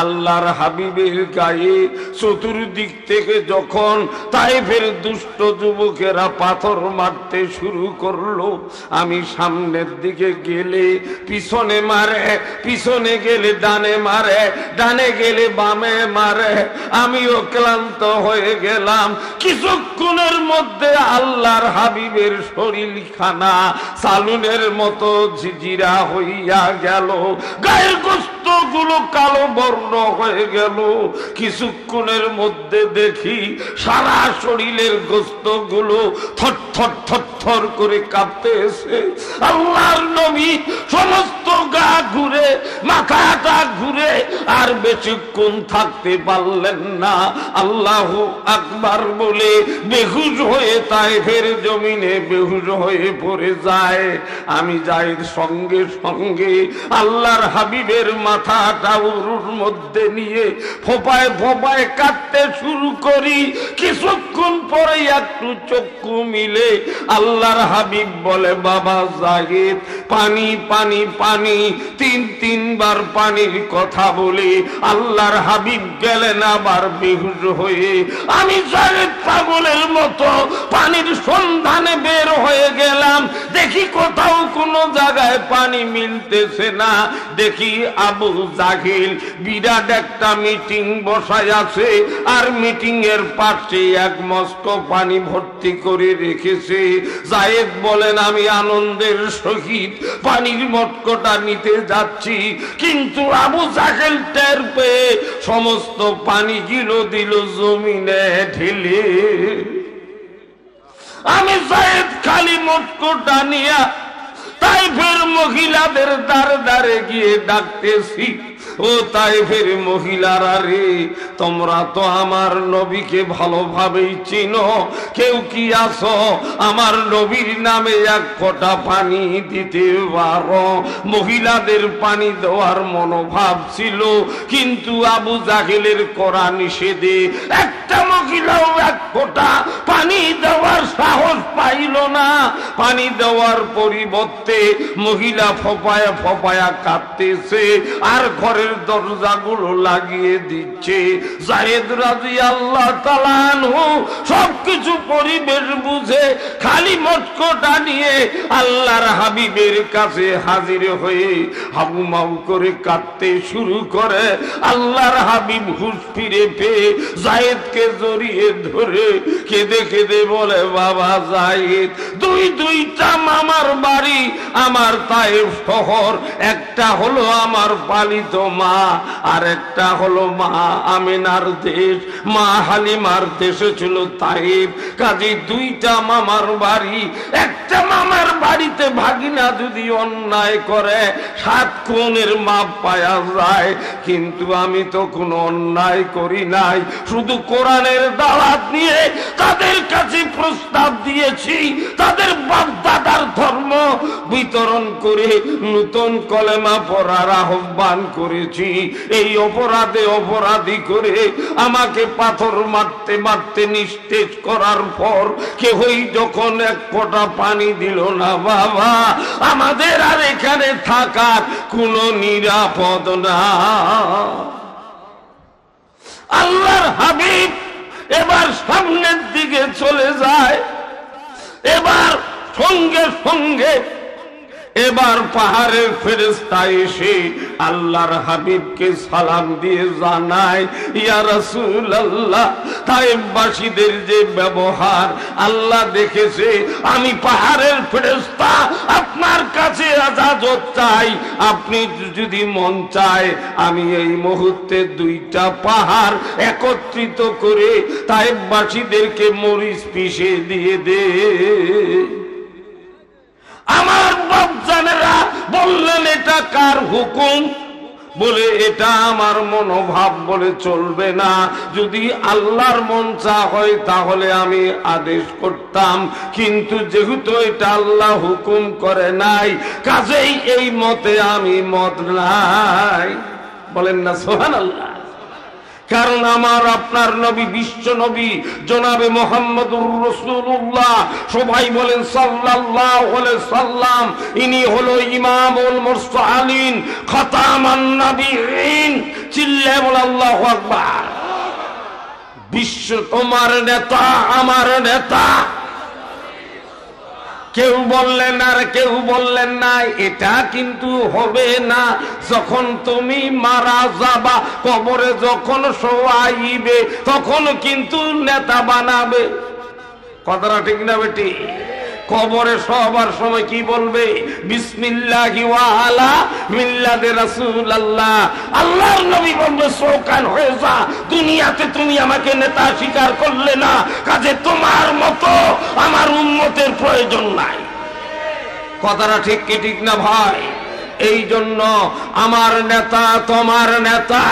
Speaker 1: আল্লাহর হাবিবের গায়ে চতুর্দিক থেকে যখন তায়েফের দুষ্ট যুবকেরা পাথর মারতে শুরু করলো, আমি সামনের দিকে গেলে পিছনে মারে, পিছনে গেলে ডানে মারে, ডানে গেলে বামে মারে। আমিও ক্লান্ত হয়ে গেলাম। কিছুক্ষণের মধ্যে আল্লাহর হাবিবের শরীরখানা সালুনের মতো ঝিঝিরা হইয়া গেল। গায়ের গোশত গোস্তগুলো কালো বর্ণ হয়ে গেল। কিছুক্ষণের মধ্যে দেখি সারা শরীরের গোস্তগুলো থরথর থরথর করে কাঁপতেছে। আল্লাহর নবী সমস্ত গা ঘুরে, মাথাটা ঘুরে আর বেশিক্ষণ থাকতে পারলেন না। আল্লাহু আকবার বলে বেহুশ হয়ে তায়েফের জমিনে বেহুশ হয়ে পড়ে যায়। আমি যাই সঙ্গে সঙ্গে আল্লাহর হাবিবের মাথাটা উরুর মধ্যে নিয়ে ফোপায় ফোপায় কাটতে শুরু করি। কিছুক্ষণ পরে একটু চক্ষু মিলে আল্লাহর হাবিব বলে, বাবা জাহিদ, পানি পানি পানি, তিনবার পানির কথা বলে আল্লাহর হাবিব গেলেন আবার বেহুশ হয়ে। আমি জাহিদ পাগলের মতো পানির সন্ধানে বের হয়ে গেলাম। দেখি কোথাও কোনো জায়গায় পানি মিলতেছে না। দেখি আবু জাহিল বিরাট একটা মিটিং বসায় আছে, আর মিটিং এর পাশে এক মস্ত পানি ভর্তি করে রেখেছে। জায়েদ বলেন, আমি আনন্দের সহিত পানির মটকটা নিতে যাচ্ছি, কিন্তু আবু জাহেল টের পেয়ে সমস্ত পানিগুলো দিল জমিনে ঢেলে। আমি জায়েদ খালি মটকটা নিয়া তাইফের মহিলাদের দ্বারে দ্বারে গিয়ে ডাকতেছি, ও তাইফের মহিলারা রে, তোমরা তো আমার নবীকে ভালোভাবেই চিনো, কেউ কি আছো আমার নবীর নামে এক ফোঁটা পানি দিতে পারো? মহিলাদের পানি দেওয়ার মনোভাব ছিল, কিন্তু আবু জাহেলের করা নিষেধে একটা মহিলাও এক ফোঁটা পানি দেওয়ার সাহস পাইল না। পানি দেওয়ার পরিবর্তে মহিলা ফোপায়া ফোপায়া কাঁদতেছে আর ঘরের দরজাগুলো লাগিয়ে দিচ্ছে। জায়েদ রাদিয়াল্লাহু তাআলা আনহু সবকিছু পরিবেশ বুঝে খালি মটকটা নিয়ে আল্লাহর হাবিবের কাছে হাজির হয়ে হাবুমাউ করে কাঁদতে শুরু করে। আল্লাহর হাবিব হুঁশ ফিরে পেয়ে জায়েদকে জড়িয়ে ধরে কেঁদে কেঁদে বলে, বাবা জায়েদ, দুইটা মামার বাড়ি আমার তায়েফ শহর, একটা হলো আমার পালিত মা, আর একটা হলো মা আমিনার দেশ। মা হালিমার দেশে ছিল তায়েফ, কাজে দুইটা মামার বাড়ি। একটা মামার বাড়িতে ভাগিনা যদি অন্যায় করে 7 খুনের মাপ পাওয়া যায়, কিন্তু আমি তো কোনো অন্যায় করি নাই, শুধু কোরআনের দাওয়াত নিয়ে তাদের কাছে প্রস্তাব দিয়েছি, তাদের বাপ দাদার ধর্ম বিতরণ করে নতুন কলেমা পড়ার আহ্বান করেছি। এই অপরাধে অপরাধী করে আমাকে পাথর মারতে মারতে নিস্তেজ করার পর কেহই যখন এক ফোঁটা পানি দিল না, বাবা আমাদের আর এখানে থাকার কোনো নিরাপদ না। আল্লাহর হাবিব এবার সামনের দিকে চলে যায়। এবার সঙ্গে সঙ্গে এবার পাহাড়ের ফেরেশতা এসে আল্লাহর হাবিবকে সালাম দিয়ে জানায়, ইয়া রাসূলুল্লাহ, তায়েফবাসীদের যে ব্যবহার আল্লাহ দেখেছে, আমি পাহাড়ের ফেরেশতা আপনার কাছে ইজাজত চাই। আপনি যদি মন চায় আমি এই মুহূর্তে 2টা পাহাড় একত্রিত করে তায়েফবাসীদেরকে মরিচ পিষে দিয়ে দে। আমার বাপজানেরা বললেন, এটা কার হুকুম? বলে, এটা আমার মনোভাব বলে চলবে না, যদি আল্লাহর মন চা হয় তাহলে আমি আদেশ করতাম, কিন্তু যেহেতু এটা আল্লাহ হুকুম করে নাই, কাজেই এই মতে আমি মত নাই। বলেন না সুবহানাল্লাহ। কারণ আমার আপনার নবী বিশ্ব নবী জনাবে মুহাম্মদুর রাসূলুল্লাহ, সবাই বলেন সাল্লাল্লাহু আলাইহি সাল্লাম, ইনি হলো ইমামুল মুরসালিন, খাতামান নবিয়্যিন। চিল্লায়ে বল আল্লাহু আকবার। বিশ্ব তোমার নেতা, আমার নেতা। কেউ বললেন আর কেউ বললেন না, এটা কিন্তু হবে না। যখন তুমি মারা যাবা, কবরে যখন শোয়াইবে, তখন কিন্তু নেতা বানাবে। কথাটা ঠিক না বেটি? কবরে সবার সময় কি বলবে? বিসমিল্লাহি ওয়া আলা মিল্লাতে রাসূলুল্লাহ। আল্লাহর নবী বলবে সৌকান হয়ে যা, দুনিয়াতে তুমি আমাকে নেতা স্বীকার করলে না, কাজে তোমার মতো আমার উম্মতের প্রয়োজন নাই। কথাটা ঠিক কি ঠিক না ভাই? এই জন্য আমার নেতা তোমার নেতা,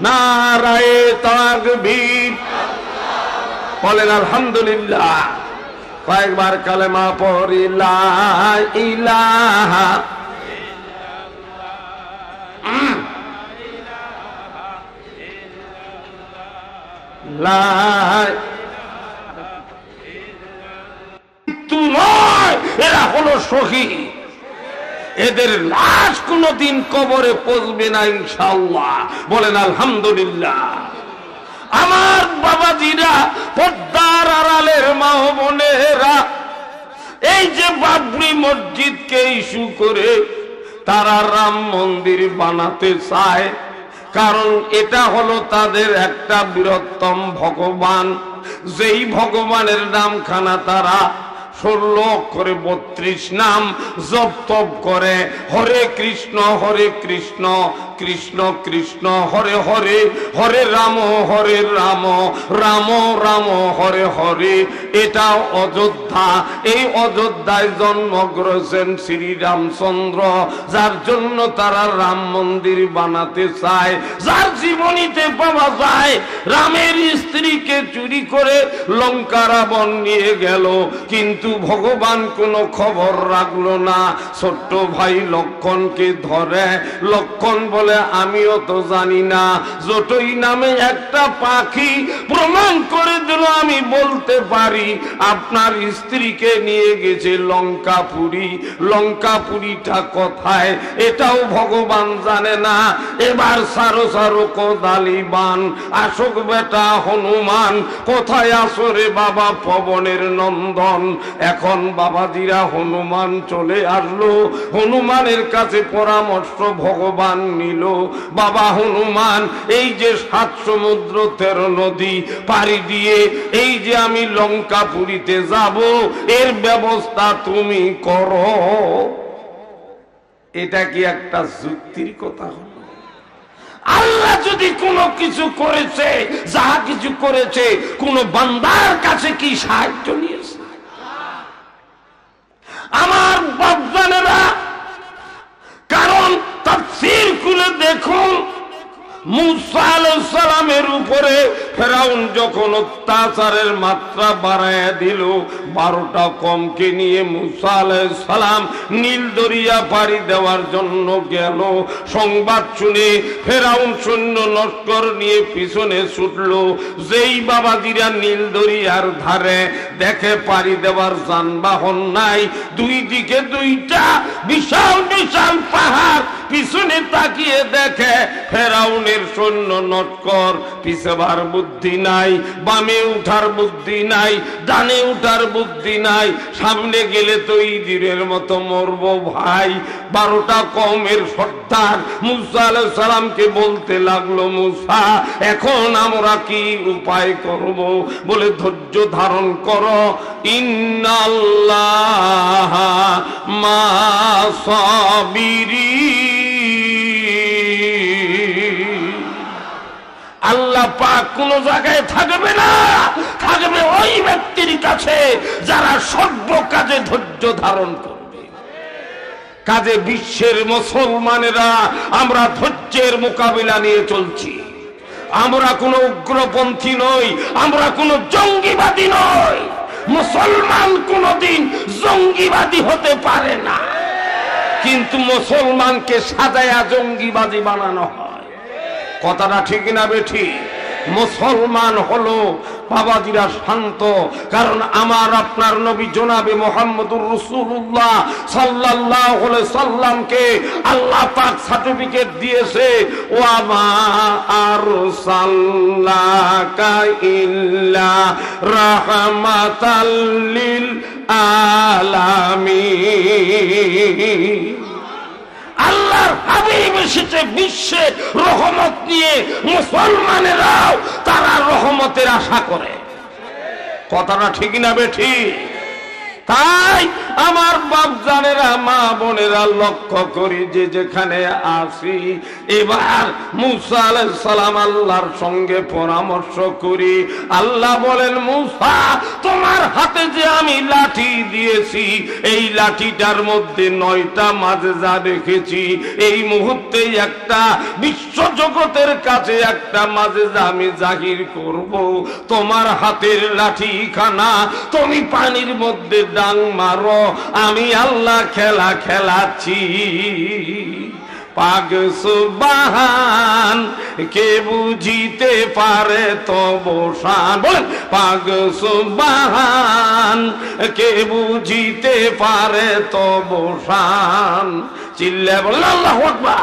Speaker 1: নারায়ে তাকবীর, বলেন আলহামদুলিল্লাহ। কয়েকবার কালেমা পড়ি লা ইলাহা নয়, এরা হলো শহীদ, এদের লাশ কোনদিন কবরে পৌঁছবে না ইনশাআল্লাহ, বলেন আলহামদুলিল্লাহ। আমার বাবাজিরা, পর্দার আড়ালের মা ও বোনেরা, এই যে বাবরি মসজিদকে ইস্যু করে তারা রাম মন্দির বানাতে চায়, কারণ এটা হলো তাদের একটা বৃহত্তম ভগবান, যেই ভগবানের নামখানা তারা 16 অক্ষরে 32 নাম জপ তপ করে। হরে কৃষ্ণ কৃষ্ণ কৃষ্ণ হরে হরে, হরে রাম রাম রাম হরে হরে। এটা অযোধ্যা, এই অযোধ্যায় জন্মগ্রহণ শ্রী রামচন্দ্র, যার জন্য তারা রাম মন্দির বানাতে চায়। যার জীবনীতে পাওয়া যায় রামের স্ত্রীকে চুরি করে লঙ্কা রাবণ নিয়ে গেল, কিন্তু ভগবান কোনো খবর রাখলো না। ছোট্ট ভাই লক্ষণকে ধরে, লক্ষণ বলে আমিও তো জানি না, জটই নামে একটা পাখি প্রমাণ করে দিল আমি বলতে পারি। আপনার স্ত্রীকে নিয়ে গেছে লঙ্কাপুরী, লঙ্কাপুরীটা কোথায় এটাও ভগবান জানে না। এবার সারো সারো কোদালি বান, আসুক বেটা হনুমান, কোথায় আসরে বাবা পবনের নন্দন। এখন বাবাজিরা হনুমান চলে আসলো, হনুমানের কাছে পরামর্শ ভগবান নিল। বাবা হনুমান, এই যে 7 সমুদ্র 13 নদী পাড়ি দিয়ে এই যে আমি লঙ্কাপুরীতে যাব, এর ব্যবস্থা তুমি করো। এটা কি একটা যুক্তির কথা হলো? আল্লাহ যদি কোনো কিছু করেছে, যাহা কিছু করেছে, কোন বান্দার কাছে কি সাহায্য নিয়েছে? আমার বাপজানেরা, কারণ তাফসীর খুলে দেখুন, মুসা আলাইহিস সালামের উপরে ফেরাউন যখন অত্যাচারের মাত্রা বাড়ায় দিল, 12টা কমকে নিয়ে মুসা আলাইহিস সালাম নীল দরিয়া পাড়ি দেওয়ার জন্য গেল। সংবাদ শুনে ফেরাউন সৈন্য লস্কর নিয়ে পিছনে ছুটল। যেই বাবাজিরা নীল দরিয়ার ধারে দেখে পাড়ি দেওয়ার যানবাহন নাই, দুই দিকে 2টা বিশাল বিশাল পাহাড়, পিছনে তাকিয়ে দেখে ফেরাউনের সৈন্য নটকর, পিছবার বুদ্ধি নাই, বামে উঠার বুদ্ধি নাই, ডানে উঠার বুদ্ধি নাই, সামনে গেলে তো ইঁদুরের মতো মরবো ভাই। 12টা কওমের সর্দার মুসা আলাইহিস সালামকে বলতে লাগলো, মুসা এখন আমরা কি উপায় করব? বলে ধৈর্য ধারণ করো, ইন্নাল্লাহ মা সাবিরিন। আল্লাহ পাক কোন জায়গায় থাকবে না, থাকবে ওই ব্যক্তির কাছে যারা সর্ব কাজে ধৈর্য ধারণ করবে। কাজে বিশ্বের মুসলমানেরা আমরা ধৈর্যের মোকাবিলা নিয়ে চলছি। আমরা কোন উগ্রপন্থী নই, আমরা কোন জঙ্গিবাদী নই। মুসলমান কোনদিন জঙ্গিবাদী হতে পারে না, কিন্তু মুসলমানকে সাজায়া জঙ্গিবাদী বানানো হয়। কথাটা ঠিক না বেঠি? মুসলমান হলো বাবাজিরা শান্ত, কারণ আমার আপনার নবী জনাবে মুহাম্মদুর রাসূলুল্লাহ সাল্লাল্লাহু আলাইহি সাল্লামকে আল্লাহ পাক সার্টিফিকেট দিয়েছে, ওয়া মা আরসালনাকা ইল্লা রাহমাতাল লিল আলামিন। আল্লাহর হাবিব এসেছে বিশ্বে রহমত নিয়ে, মুসলমানেরাও তারা রহমতের আশা করে। কথাটা ঠিক না বেঠি? তাই আমার বাপ জানেরা, মা বোনেরা, লক্ষ্য করি যে যেখানে আসি এবার মুসা আলাইহিস সালাম আল্লাহর সঙ্গে পরামর্শ করি। আল্লাহ বলেন, মুসা তোমার হাতে যে আমি লাঠি দিয়েছি এই লাঠিটার মধ্যে 9টা মাজেজা রেখেছি। এই মুহূর্তে একটা বিশ্ব জগতের কাছে একটা মাজেজা আমি জাহির করব। তোমার হাতের লাঠি খানা তুমি পানির মধ্যে ডাং মারো, আমি আল্লাহ খেলা খেলাচ্ছি। পাক সুবহান কে বুঝিতে পারে তব শান, বলেন পাক সুবহান কে বুঝিতে পারে তব শান। চিল্লা বলেন আল্লাহু আকবার।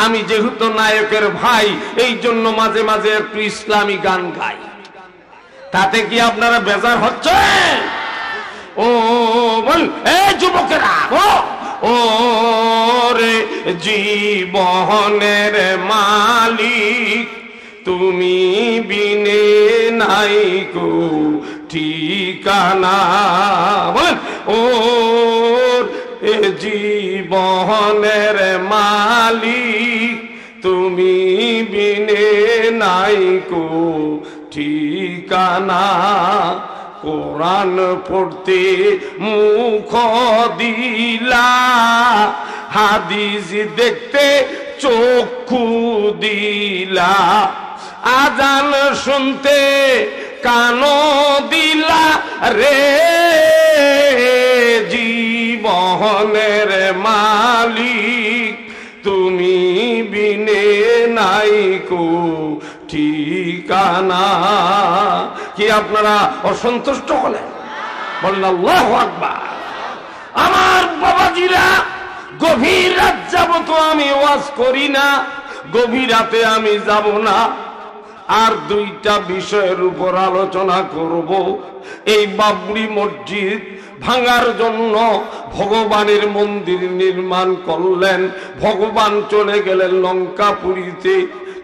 Speaker 1: আমি যেহেতু নায়কের ভাই এই জন্য মাঝে মাঝে একটু ইসলামী গান গাই। তাতে কি আপনারা বেজার হচ্ছে? ও বল এ যুবকেরা, ও রে জীবনের মালিক তুমি বিনে নাই কো ঠিকানা। বলেন ও জীবনের মালিক তুমি বিনে নাই কো ঠিকানা। কোরআন পড়তে মুখ দিলা, হাদিস দেখতে চক্ষু দিলা, আজান শুনতে কান দিলা রে জীবনের মালিক তুমি বিনে নাই কো ঠিকানা। কি আপনারা অসন্তুষ্ট হলেন? বলেন আল্লাহু আকবার। আমার বাবাজিরা, গভীর রাত যাবত আমি ওয়াজ করি না, গভীর রাতে আমি যাব না। আর 2টা বিষয়ের উপর আলোচনা করব। এই বাবরি মসজিদ ভাঙার জন্য ভগবানের মন্দির নির্মাণ করলেন, ভগবান চলে গেলেন লঙ্কাপুরীতে।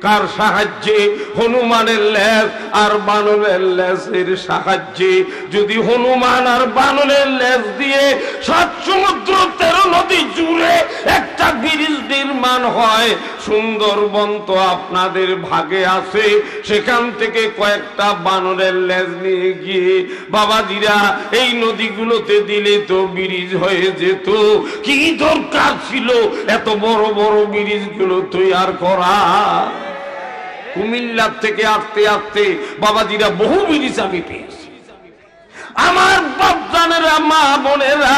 Speaker 1: কার সাহায্যে? হনুমানের লেজ আর বানরের লেজের সাহায্যে। যদি হনুমান আর বানরের লেজ দিয়ে 7 সমুদ্র 13 নদী জুড়ে একটা ব্রিজ নির্মাণ হয়, সুন্দরবন তো আপনাদের ভাগে আছে, সেখান থেকে কয়েকটা বানরের লেজ নিয়ে গিয়ে বাবাজিরা এই নদীগুলোতে দিলে তো ব্রিজ হয়ে যেত। কি দরকার ছিল এত বড় বড় ব্রিজগুলো তৈরি করা? কুমিল্লা থেকে আসতে আসতে বাবাজিরা বহু ব্রিজ আমি পেয়েছি। আমার বাপজানেরা, মা বোনেরা,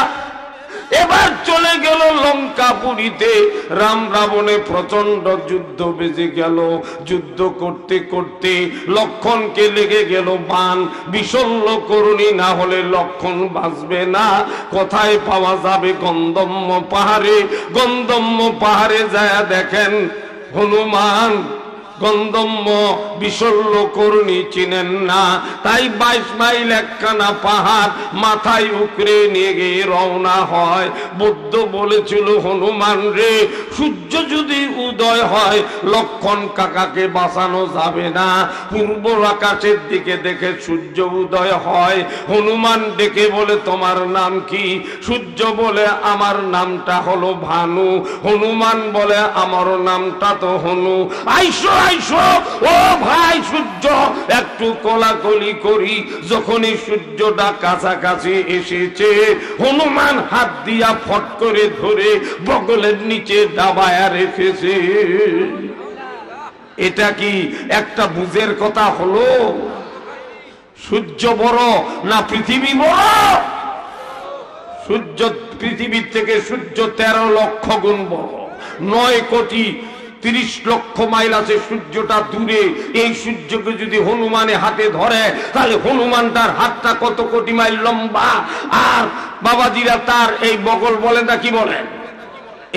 Speaker 1: এবার চলে গেল লঙ্কাপুরীতে। রাম রাবণে প্রচন্ড যুদ্ধ বেজে গেল। যুদ্ধ করতে করতে লক্ষণকে লেগে গেল বান। বিশল্য করুণী না হলে লক্ষণ বাঁচবে না। কোথায় পাওয়া যাবে? গন্ধম্য পাহাড়ে। গন্ধম্য পাহাড়ে যায় দেখেন হনুমান। গন্ধম্য বিশল্য করুণী চিনেন না, তাই 22 মাইল একখানা পাহাড় মাথায় উকড়ে নিয়ে গিয়ে রওনা হয়। বুদ্ধ বলেছিল, হনুমান রে, সূর্য যদি উদয় হয় লক্ষণ কাকাকে বাঁচানো যাবে না। পূর্ব আকাশের দিকে দেখে সূর্য উদয় হয়। হনুমান ডেকে বলে, তোমার নাম কি? সূর্য বলে, আমার নামটা হলো ভানু। হনুমান বলে, আমার নামটা তো হনু। আইসো আইসো ও ভাই সূর্য, একটু কোলাকুলি করি। যখনই সূর্যটা কাছাকাছি এসেছে, হনুমান হাত দিয়া ফট করে ধরে বগলের নিচে দাবায়া রেখেছে। এটা কি একটা বুঝের কথা হলো? সূর্য বড় না পৃথিবী বড়? সূর্য পৃথিবীর থেকে সূর্য 13 লক্ষ গুণ বড়। 9 কোটি 30 লক্ষ মাইল আছে সূর্যটা দূরে। এই সূর্যকে যদি হনুমানে হাতে ধরে তাহলে হনুমানটার হাতটা কত কোটি মাইল লম্বা। আর বাবাজিরা তার এই বগল বলেন না কি বলেন,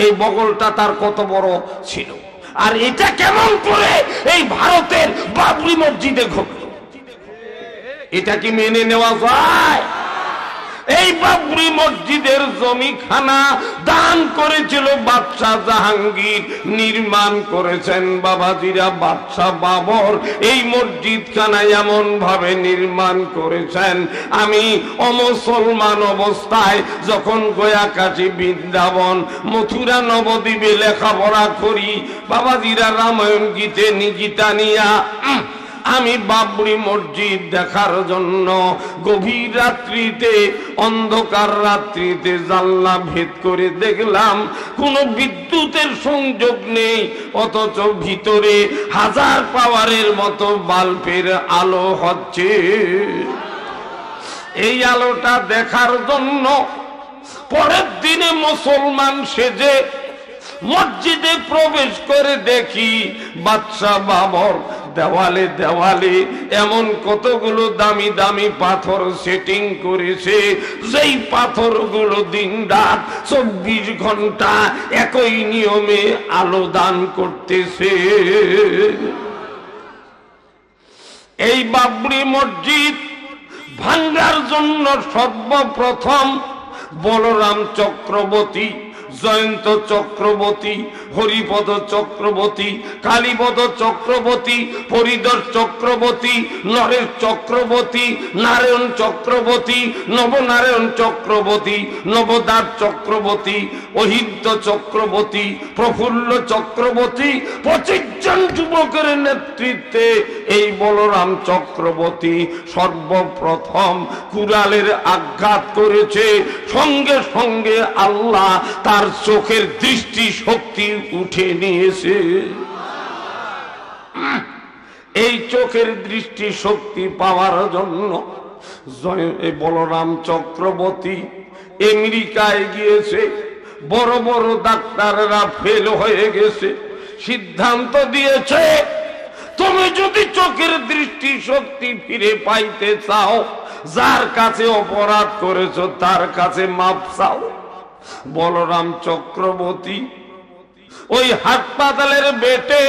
Speaker 1: এই বগলটা তার কত বড় ছিল। আর এটা কেমন করে এই ভারতের বাবরি মসজিদে ঘটল? এটা কি মেনে নেওয়া যায়? এই বাবরি মসজিদের জমিখানা দান করেছিল বাদশাহ জাহাঙ্গীর, নির্মাণ করেছেন বাবাজিরা বাদশাহ বাবর। এই মসজিদখানা এমন ভাবে নির্মাণ করেছেন, আমি অমুসলমান অবস্থায় যখন গয়াকাশী, বৃন্দাবন, মথুরা, নবদ্বীপে লেখাপড়া করি, বাবাজিরা রামায়ণ গীতে নিগীতা নিয়া আমি বাবরি মসজিদ দেখার জন্য গভীর রাত্রিতে, অন্ধকার রাত্রিতে জানলা ভেদ করে দেখলাম কোনো বিদ্যুতের সংযোগ নেই, অথচ ভিতরে 1000 পাওয়ারের মতো বাল্বের আলো হচ্ছে। এই আলোটা দেখার জন্য পরের দিনে মুসলমান সেজে মসজিদে প্রবেশ করে দেখি বাদশাহ বাবর দেওয়ালে দেওয়ালে এমন কতগুলো দামি দামি পাথর সেটিং করেছে, যেই পাথরগুলো দিন রাত 24 ঘন্টা একই নিয়মে আলো দান করতেছে। এই বাবরি মসজিদ ভাঙ্গার জন্য সর্বপ্রথম বলরাম চক্রবর্তী, জয়ন্ত চক্রবর্তী, হরিপদ চক্রবর্তী, কালীপদ চক্রবর্তী, হরিধর চক্রবর্তী, নরেশ চক্রবর্তী, নারায়ণ চক্রবর্তী, নবনারায়ণ চক্রবর্তী, নবদাস চক্রবর্তী, অহিত্য চক্রবর্তী, প্রফুল্ল চক্রবর্তী 25 জন যুবকের নেতৃত্বে এই বলরাম চক্রবর্তী সর্বপ্রথম কুড়ালের আঘাত করেছে। সঙ্গে সঙ্গে আল্লাহ তার চোখের দৃষ্টি শক্তি উঠে নিয়েছে। এই চোখের দৃষ্টি শক্তি পাওয়ার জন্য বলরাম চক্রবর্তী আমেরিকায় গিয়েছে। বড় বড় ডাক্তাররা ফেল হয়ে গেছে, সিদ্ধান্ত দিয়েছে তুমি যদি চোখের দৃষ্টি শক্তি ফিরে পাইতে চাও, যার কাছে অপরাধ করেছো তার কাছে মাপ চাও। বলরাম চক্রবর্তী ওই হাসপাতালের বেটে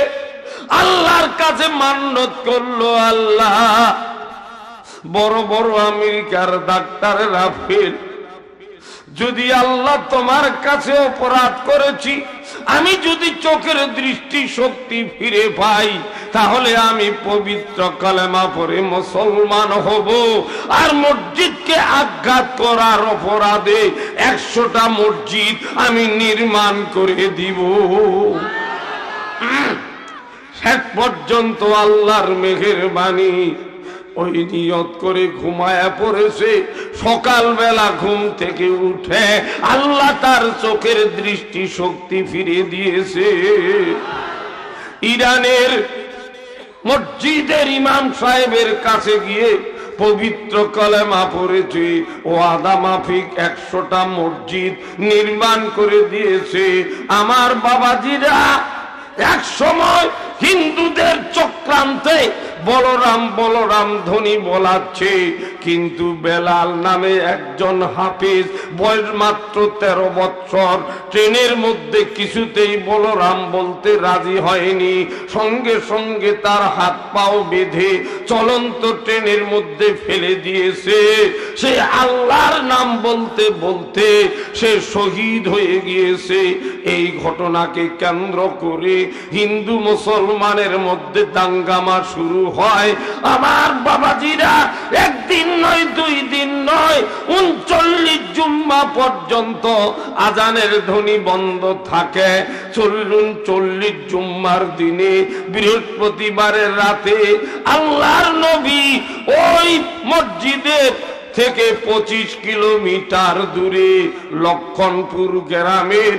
Speaker 1: আল্লাহর কাছে মান্নত করলো, আল্লাহ বড় বড় আমেরিকার ডাক্তারেরা ফেল, যদি আল্লাহ তোমার কাছে অপরাধ করেছি, আমি যদি চোখের দৃষ্টি শক্তি ফিরে পাই, তাহলে আমি পবিত্র কালেমা পড়ে মুসলমান হব, আর মসজিদকে আঘাত করার অপরাধে 100টা মসজিদ আমি নির্মাণ করে দিব। শেষ পর্যন্ত আল্লাহর মেহেরবানি ওই নিয়ত করে ঘুমায়া পড়েছে। সকালবেলা ঘুম থেকে উঠে আল্লাহ তার চোখের দৃষ্টি শক্তি ফিরে দিয়েছে। ইরানের মসজিদের ইমাম সাহেবের কাছে গিয়ে পবিত্র কালেমা পড়েছে, ও আদা মাফিক 100টা মসজিদ নির্মাণ করে দিয়েছে। আমার বাবাজিরা, এক সময় হিন্দুদের চক্রান্তে বলরাম বলরাম ধ্বনি বলাচ্ছে, কিন্তু বেলাল নামে একজন হাফেজ, বয়স মাত্র 13 বছর, ট্রেনের মধ্যে কিছুতেই বলরাম বলতে রাজি হয়নি। সঙ্গে সঙ্গে তার হাত পাও বেঁধে চলন্ত ট্রেনের মধ্যে ফেলে দিয়েছে। সে আল্লাহর নাম বলতে বলতে সে শহীদ হয়ে গিয়েছে। এই ঘটনাকে কেন্দ্র করে হিন্দু মুসলমানের মধ্যে দাঙ্গামা শুরু হয়। আমার বাবাজিরা, একদিন নয়, 2 দিন নয়, 39 জুম্মা পর্যন্ত আজানের ধ্বনি বন্ধ থাকে। 40 জুম্মার দিনে বৃহস্পতিবারের রাতে আল্লাহর নবী ওই মসজিদের থেকে 25 কিলোমিটার দূরে লক্ষণপুর গ্রামের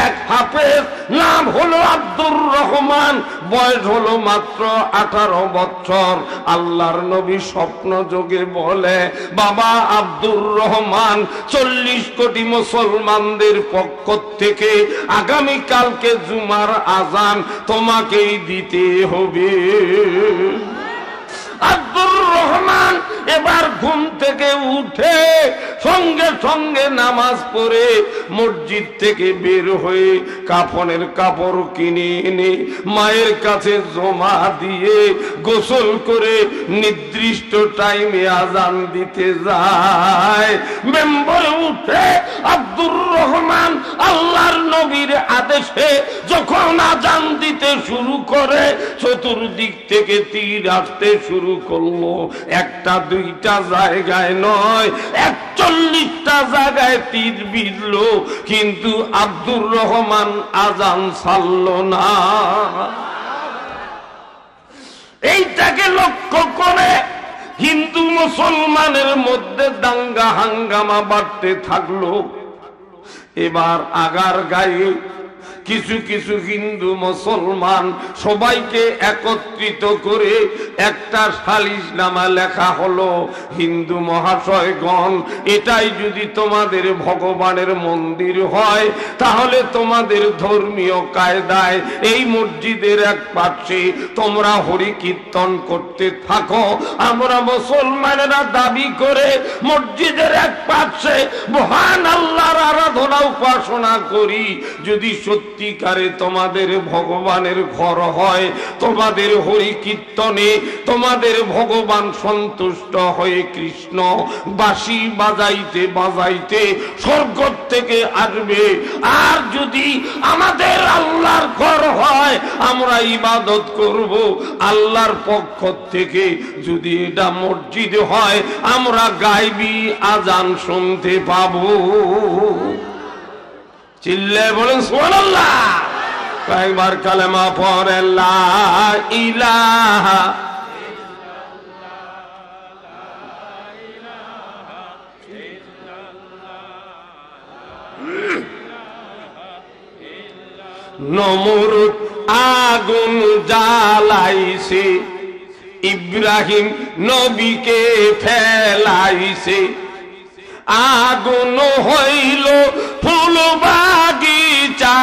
Speaker 1: এক হাফেজ, নাম হলো আব্দুর রহমান, বয়স হলো মাত্র 18 বছর। আল্লাহর নবী স্বপ্ন যোগে বলে, বাবা আব্দুর রহমান, 40 কোটি মুসলমানদের পক্ষ থেকে আগামীকালকে জুমার আজান তোমাকেই দিতে হবে। আব্দুর রহমান এবার ঘুম থেকে উঠে সঙ্গে সঙ্গে নামাজ পড়ে মসজিদ থেকে বের হয়ে কাফনের কাপড় কিনে এনে মায়ের কাছে জমা দিয়ে গোসল করে নির্দিষ্ট টাইমে আজান দিতে যায়। মেম্বরে উঠে আব্দুর রহমান আল্লাহর নবীর আদেশে যখন আজান দিতে শুরু করে চতুর্দিক থেকে তীর আসতে শুরু করলো। একটা দুইটা জায়গায় নয়, 41টা জায়গায় তীর বিঁধল, কিন্তু আব্দুর রহমান আজান ছাড়ল না। এইটাকে লক্ষ্য করে হিন্দু মুসলমানের মধ্যে দাঙ্গা হাঙ্গামা বাড়তে থাকলো। এবার আগার গায়ে কিছু কিছু হিন্দু মুসলমান সবাইকে একত্রিত করে একটা সালিশনামা লেখা হলো, হিন্দু মহাশয়গণ, এটাই যদি তোমাদের ভগবানের মন্দির হয় তাহলে তোমাদের ধর্মীয় কায়দায় এই মসজিদের এক পাশে তোমরা হরি কীর্তন করতে থাকো। আমরা মুসলমানেরা দাবি করে মসজিদের এক পাশে মহান আল্লাহর আরাধনা উপাসনা করি। যদি সত্যিকারে তোমাদের ভগবানের ঘর হয়, তোমাদের হরি কীর্তনে তোমাদের ভগবান সন্তুষ্ট হয়ে কৃষ্ণ বাঁশি বাজাইতে বাজাইতে স্বর্গ থেকে আসবে। আর যদি আমাদের আল্লাহর ঘর হয় আমরা ইবাদত করব আল্লাহর পক্ষ থেকে। যদি এটা মসজিদ হয় আমরা গায়বী আজান শুনতে পাবো। চিল্লে বলেন সুবহানাল্লাহ। কয়েকবার কালেমা পড়ে লা ইলাহা নমরুদ আগুন জ্বালাইছে, ইব্রাহিম নবীকে ফেলাইছে। আগুন হইল ফুল বাগিচা,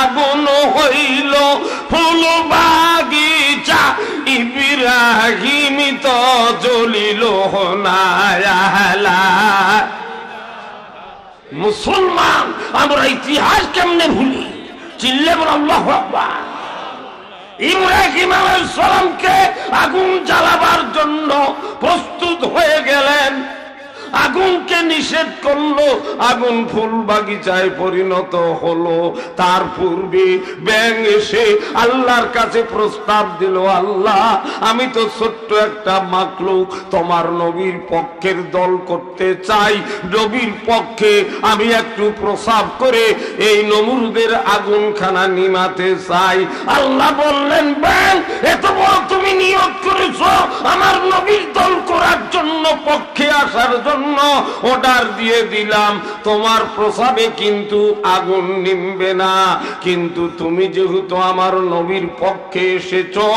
Speaker 1: আগুন হইল ফুল বাগিচা, ইব্রাহিম তো জ্বলিল না। মুসলমান আমরা ইতিহাস কেমনে ভুলি? চিল্লে বল আল্লাহু আকবার। ইব্রাহিম আলাইহিস সালামকে আগুন জ্বালাবার জন্য প্রস্তুত হয়ে গেলেন, আগুনকে নিষেধ করলো, আগুন ফুল বাগিচায় পরিণত হলো। তার পূর্বে ব্যাঙ এসে আল্লাহর কাছে প্রস্তাব দিল, আল্লাহ আমি তো ছোট্ট একটা মাখলুক, তোমার নবীর পক্ষের দল করতে চাই, নবীর পক্ষে আমি একটু প্রস্তাব করে এই নমরুদের আগুনখানা নিমাতে চাই। আল্লাহ বললেন, ব্যাঙ এত বড় তুমি নিয়ত করেছো আমার নবীর দল করার জন্য, পক্ষে আসার জন্য অর্ডার দিয়ে দিলাম, তোমার প্রসাবে কিন্তু আগুন নিমবে না। কিন্তু তুমি যেহেতু আমার নবীর পক্ষে এসেছো,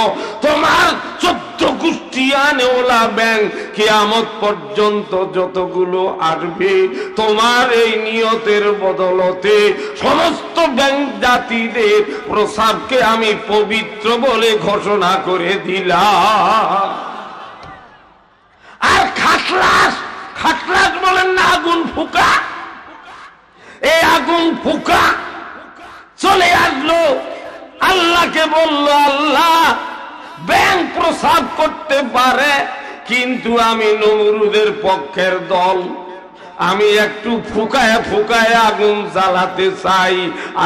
Speaker 1: তোমার 14 গোষ্ঠী আনেওয়ালা ব্যাঙ কিয়ামত পর্যন্ত যতগুলো আসবে তোমার এই নিয়তের বদলতে সমস্ত ব্যাঙ জাতিদের প্রসাবকে আমি পবিত্র বলে ঘোষণা করে দিলাম। আর খাটলাস খাটলাস বলেন না, আগুন ফুকা। এই আগুন ফুকা চলে আসলো, আল্লাহকে বলল, আল্লাহ ব্যাঙ প্রসাব করতে পারে কিন্তু আমি নমরুদের পক্ষের দল, আমি একটু ফুকায় ফুকায় আগুন জ্বালাতে চাই।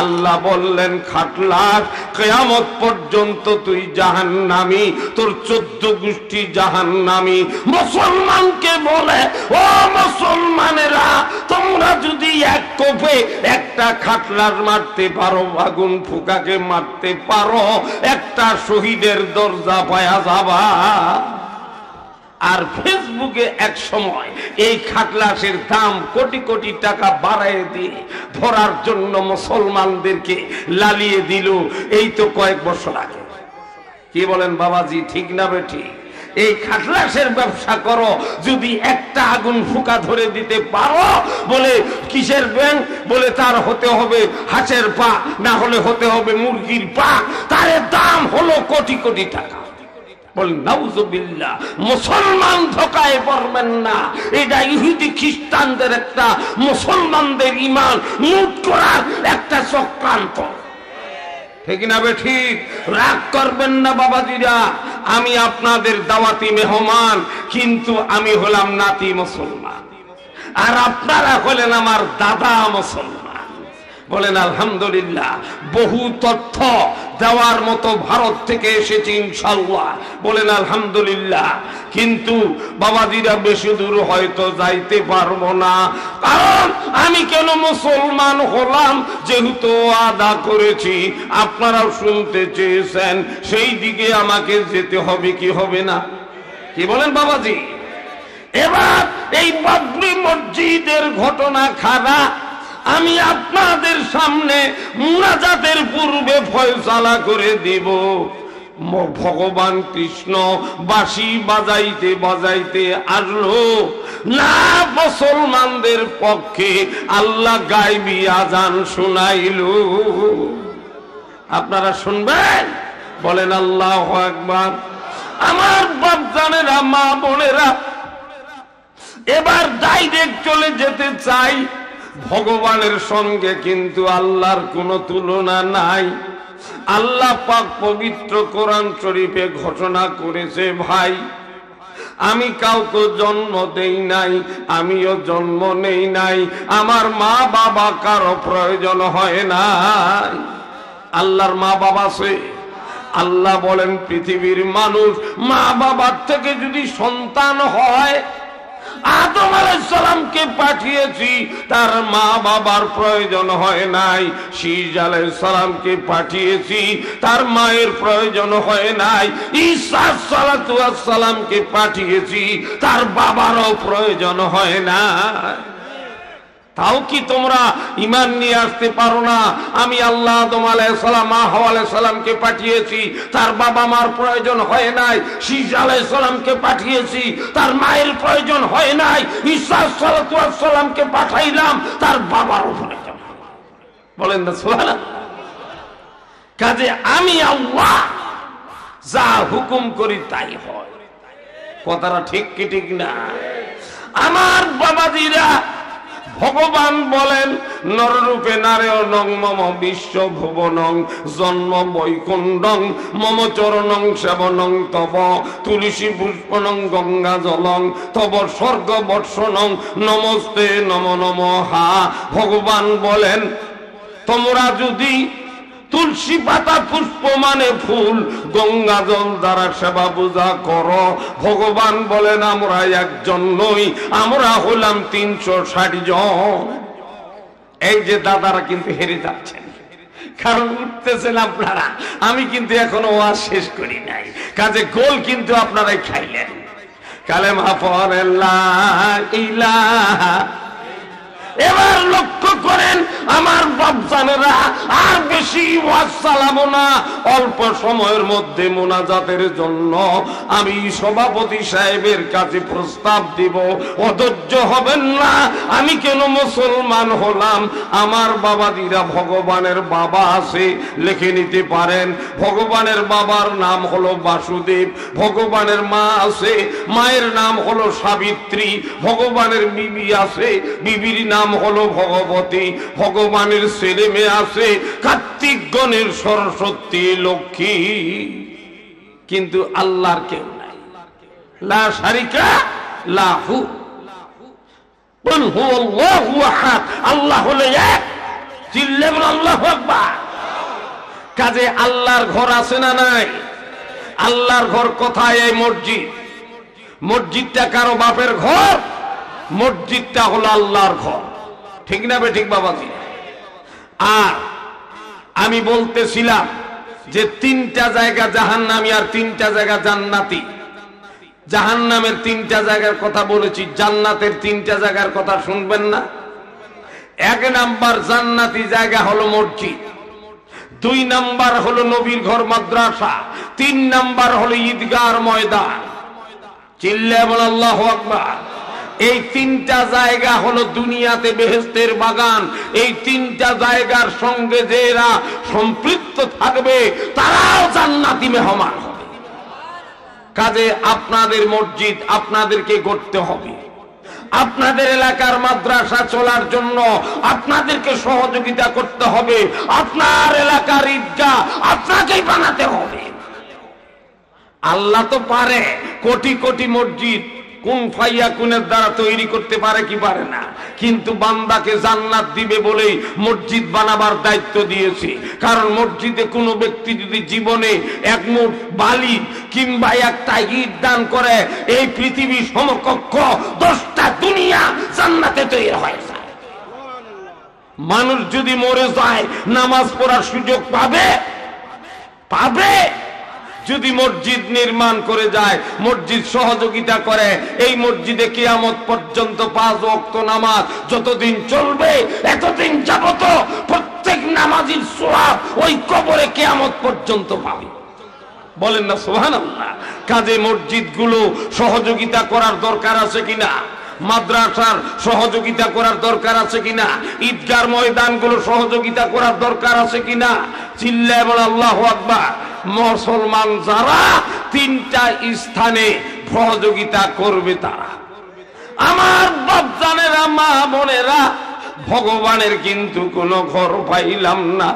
Speaker 1: আল্লাহ বললেন, খাটলাস কিয়ামত পর্যন্ত তুই জাহান্নামী, তোর 14 গোষ্ঠী জাহান্নামী। মুসলমানকে বলে, ও মুসলমানেরা তোমরা যদি এক কোপে একটা খাটলাস মারতে পারো, আগুন ফুকাকে মারতে পারো, একটা শহীদের দরজা পায়া যাবা। আর ফেসবুকে এক সময় এই খাটলাসের দাম কোটি কোটি টাকা বাড়ায় দিয়ে ধরার জন্য মুসলমানদেরকে লালিয়ে দিল। এই তো কয়েক বছর আগে। কি বলেন বাবাজি, ঠিক না বেঠিক? এই খাটলাসের ব্যবসা করো, যদি একটা আগুন ফুকা ধরে দিতে পারো, বলে কিসের ব্যাঙ, বলে তার হতে হবে হাঁসের পা, না হলে হতে হবে মুরগির পা, তার দাম হলো কোটি কোটি টাকা। বলেন নাউজুবিল্লাহ। মুসলমান ধোকায় পড়বেন না, এটা ইহুদি খ্রিস্টানদের একটা মুসলমানদের ঈমান লুট করার একটা চক্রান্ত, ঠিক না ঠিক? রাগ করবেন না বাবাজিরা, আমি আপনাদের দাওয়াতি মেহমান, কিন্তু আমি হলাম নাতি মুসলমান আর আপনারা হলেন আমার দাদা মুসলমান। বলেন আলহামদুলিল্লাহ। বহু তথ্য দেওয়ার মতো ভারত থেকে এসেছে ইনশাআল্লাহ, বলেন আলহামদুলিল্লাহ। কিন্তু বাবাজিরা বেশি দূর হয়তো যাইতে পারবো না, কারণ আমি কেন মুসলমান হলাম, যেহেতু আদা করেছি, আপনারাও শুনতে চেয়েছেন, সেই দিকে আমাকে যেতে হবে কি হবে না? কি বলেন বাবাজি? এবার এই বাবরি মসজিদের ঘটনা খারাপ, আমি আপনাদের সামনে মুনাজাতের পূর্বে ফয়সালা করে দিব। ভগবান কৃষ্ণ বাঁশি বাজাইতে বাজাইতে আসলো না, মুসলমানদের পক্ষে আল্লাহ গায়বী আজান শুনাইল। আপনারা শুনবেন? বলেন আল্লাহু আকবার। আমার বাপজানেরা, মা বোনেরা, এবার ডাইরেক্ট চলে যেতে চাই। ভগবানের সঙ্গে কিন্তু আল্লাহর কোনো তুলনা নাই। আল্লাহ পাক পবিত্র কোরআন শরীফে ঘোষণা করেছে, ভাই আমি কাউকে জন্ম দেই নাই, আমিও জন্ম নেই নাই, আমার মা বাবা কারো প্রয়োজন হয় নাই। আল্লাহর মা বাবা আছে। আল্লাহ বলেন পৃথিবীর মানুষ মা বাবার থেকে যদি সন্তান হয়, আদম আলাইহিস সালামকে পাঠিয়েছি, তার মা বাবার প্রয়োজন হয় নাই। শীস আলাইহিস সালামকে পাঠিয়েছি, তার মায়ের প্রয়োজন হয় নাই। ঈসা সালাতু ওয়াস সালামকে পাঠিয়েছি, তার বাবারও প্রয়োজন হয় না। তাও কি তোমরা ঈমান নিয়ে আসতে পারো না? আমি আল্লাহ আদম আলাইহিস সালাম, হাওয়া আলাইহিস সালামকে পাঠিয়েছি, তার বাবা মার প্রয়োজন হয় নাই। শীস আলাইহিস সালামকে পাঠিয়েছি, তার মায়ের প্রয়োজন হয় নাই। ঈসা সালাতু ওয়াস সালামকে পাঠাইলাম, তার বাবারও প্রয়োজন। বলেন না সুবহানাল্লাহ। কাজে আমি আল্লাহ যা হুকুম করি তাই হয়। কথাটা ঠিক কি ঠিক না? আমার বাবাজিরা, ভগবান বলেন নররূপে নারেয় নং মম বিশ্ব ভুবনং জন্ম বৈকুণ্ঠং মম চরণং সেবনং তব তুলসী পুষ্পনং গঙ্গা জলং তব স্বর্গ বর্ষণং নমস্তে নম নম হা। ভগবান বলেন তোমরা যদি তুলসী পাতা পুষ্প মানে ফুল, গঙ্গা জল দ্বারা সেবা পূজা করো, ভগবান বলেন আমরা একজন নই, আমরা হলাম 360 জন। এই যে দাদারা কিন্তু হেরে যাচ্ছেন, কারণ উঠতেছেন আপনারা, আমি কিন্তু এখনো ওয়াজ শেষ করি নাই। কাজে গোল কিন্তু আপনারাই খাইলেন। কালেমা পড়েন লা ইলাহা। এবার লক্ষ্য করেন আমার বাপজানেরা, আর বেশি ওয়াজ চালাবো না, অল্প সময়ের মধ্যে মোনাজাতের জন্য আমি সভাপতি সাহেবের কাছে প্রস্তাব দিব। অধৈর্য হবেন না। আমি কেন মুসলমান হলাম? আমার বাবাজিরা, ভগবানের বাবা আছে, লিখে নিতে পারেন। ভগবানের বাবার নাম হলো বাসুদেব। ভগবানের মা আছে, মায়ের নাম হলো সাবিত্রী। ভগবানের বিবি আছে, বিবির নাম হলো ভগবতী। ভগবানের ছেলে মেয়ে আছে, কার্তিক, গণেশ, সরস্বতী, লক্ষ্মী। কিন্তু আল্লাহর কেউ নাই। লা শারিকা লাহু। কুল হুয়াল্লাহু আহাদ। আল্লাহ হলো এক। চিল্লে বলেন আল্লাহু আকবার। কাজে আল্লাহর ঘর আছে না নাই? আল্লাহর ঘর কোথায়? এই মসজিদ। মসজিদটা কারো বাপের ঘর? মসজিদটা হলো আল্লাহর ঘর, ঠিক না ঠিক বাবাজি? আর আমি বলতেছিলাম যে 3টা জায়গা জাহান্নামী আর 3টা জায়গা জান্নাতি। জাহান্নামের 3টা জায়গার কথা বলেছি, জান্নাতের 3টা জায়গার কথা শুনবেন না? 1 নাম্বার জান্নাতি জায়গা হলো মসজিদ, 2 নাম্বার হলো নবীর ঘর মাদ্রাসা, 3 নাম্বার হলো ঈদগাহ ময়দান। চিল্লে বলেন আল্লাহু আকবার। এই 3টা জায়গা হলো দুনিয়াতে বেহেশতের বাগান। এই 3টা জায়গার সঙ্গে যারা সম্পৃক্ত থাকবে তারাও জান্নাতি মেহমান হবে। কাজে আপনাদের মসজিদ আপনাদেরকে গড়তে হবে, আপনাদের এলাকার মাদ্রাসা চলার জন্য আপনাদেরকে সহযোগিতা করতে হবে, আপনার এলাকার ঈদগাহ আপনাকেই বানাতে হবে। আল্লাহ তো পারে কোটি কোটি মসজিদ কোন ফাইয়া কুনের দ্বারা তৈরি করতে পারে কি পারে না, কিন্তু বান্দাকে জান্নাত দিবে বলেই মসজিদ বানাবার দায়িত্ব দিয়েছে। কারণ মসজিদে কোনো ব্যক্তি যদি জীবনে এক মুঠ বালি কিংবা একটা ইট দান করে, এই পৃথিবীর সমকক্ষ 10টা দুনিয়া জান্নাতে তৈরি হয়ে যায়। মানুষ যদি মরে যায় নামাজ পড়ার সুযোগ পাবে? পাবে। যদি মসজিদ নির্মাণ করে যায়, মসজিদ সহযোগিতা করে, এই মসজিদে কিয়ামত পর্যন্ত 5 ওয়াক্ত নামাজ যতদিন চলবে এতদিন যাবত প্রত্যেক নামাজির সওয়াব ওই কবরে কিয়ামত পর্যন্ত পাবে। বলেন না সুবহানাল্লাহ। কাজে মসজিদগুলো সহযোগিতা করার দরকার আছে কিনা, মাদ্রাসার সহযোগিতা করার দরকার আছে কিনা, ঈদগার ময়দানগুলো সহযোগিতা করার দরকার আছে কিনা? চিল্লায় বলে আল্লাহু আকবার। মুসলমান যারা 3টা স্থানে সহযোগিতা করবে তারা, আমার বাপজানেরা মা বোনেরা, ভগবানের কিন্তু কোনো ঘর পাইলাম না।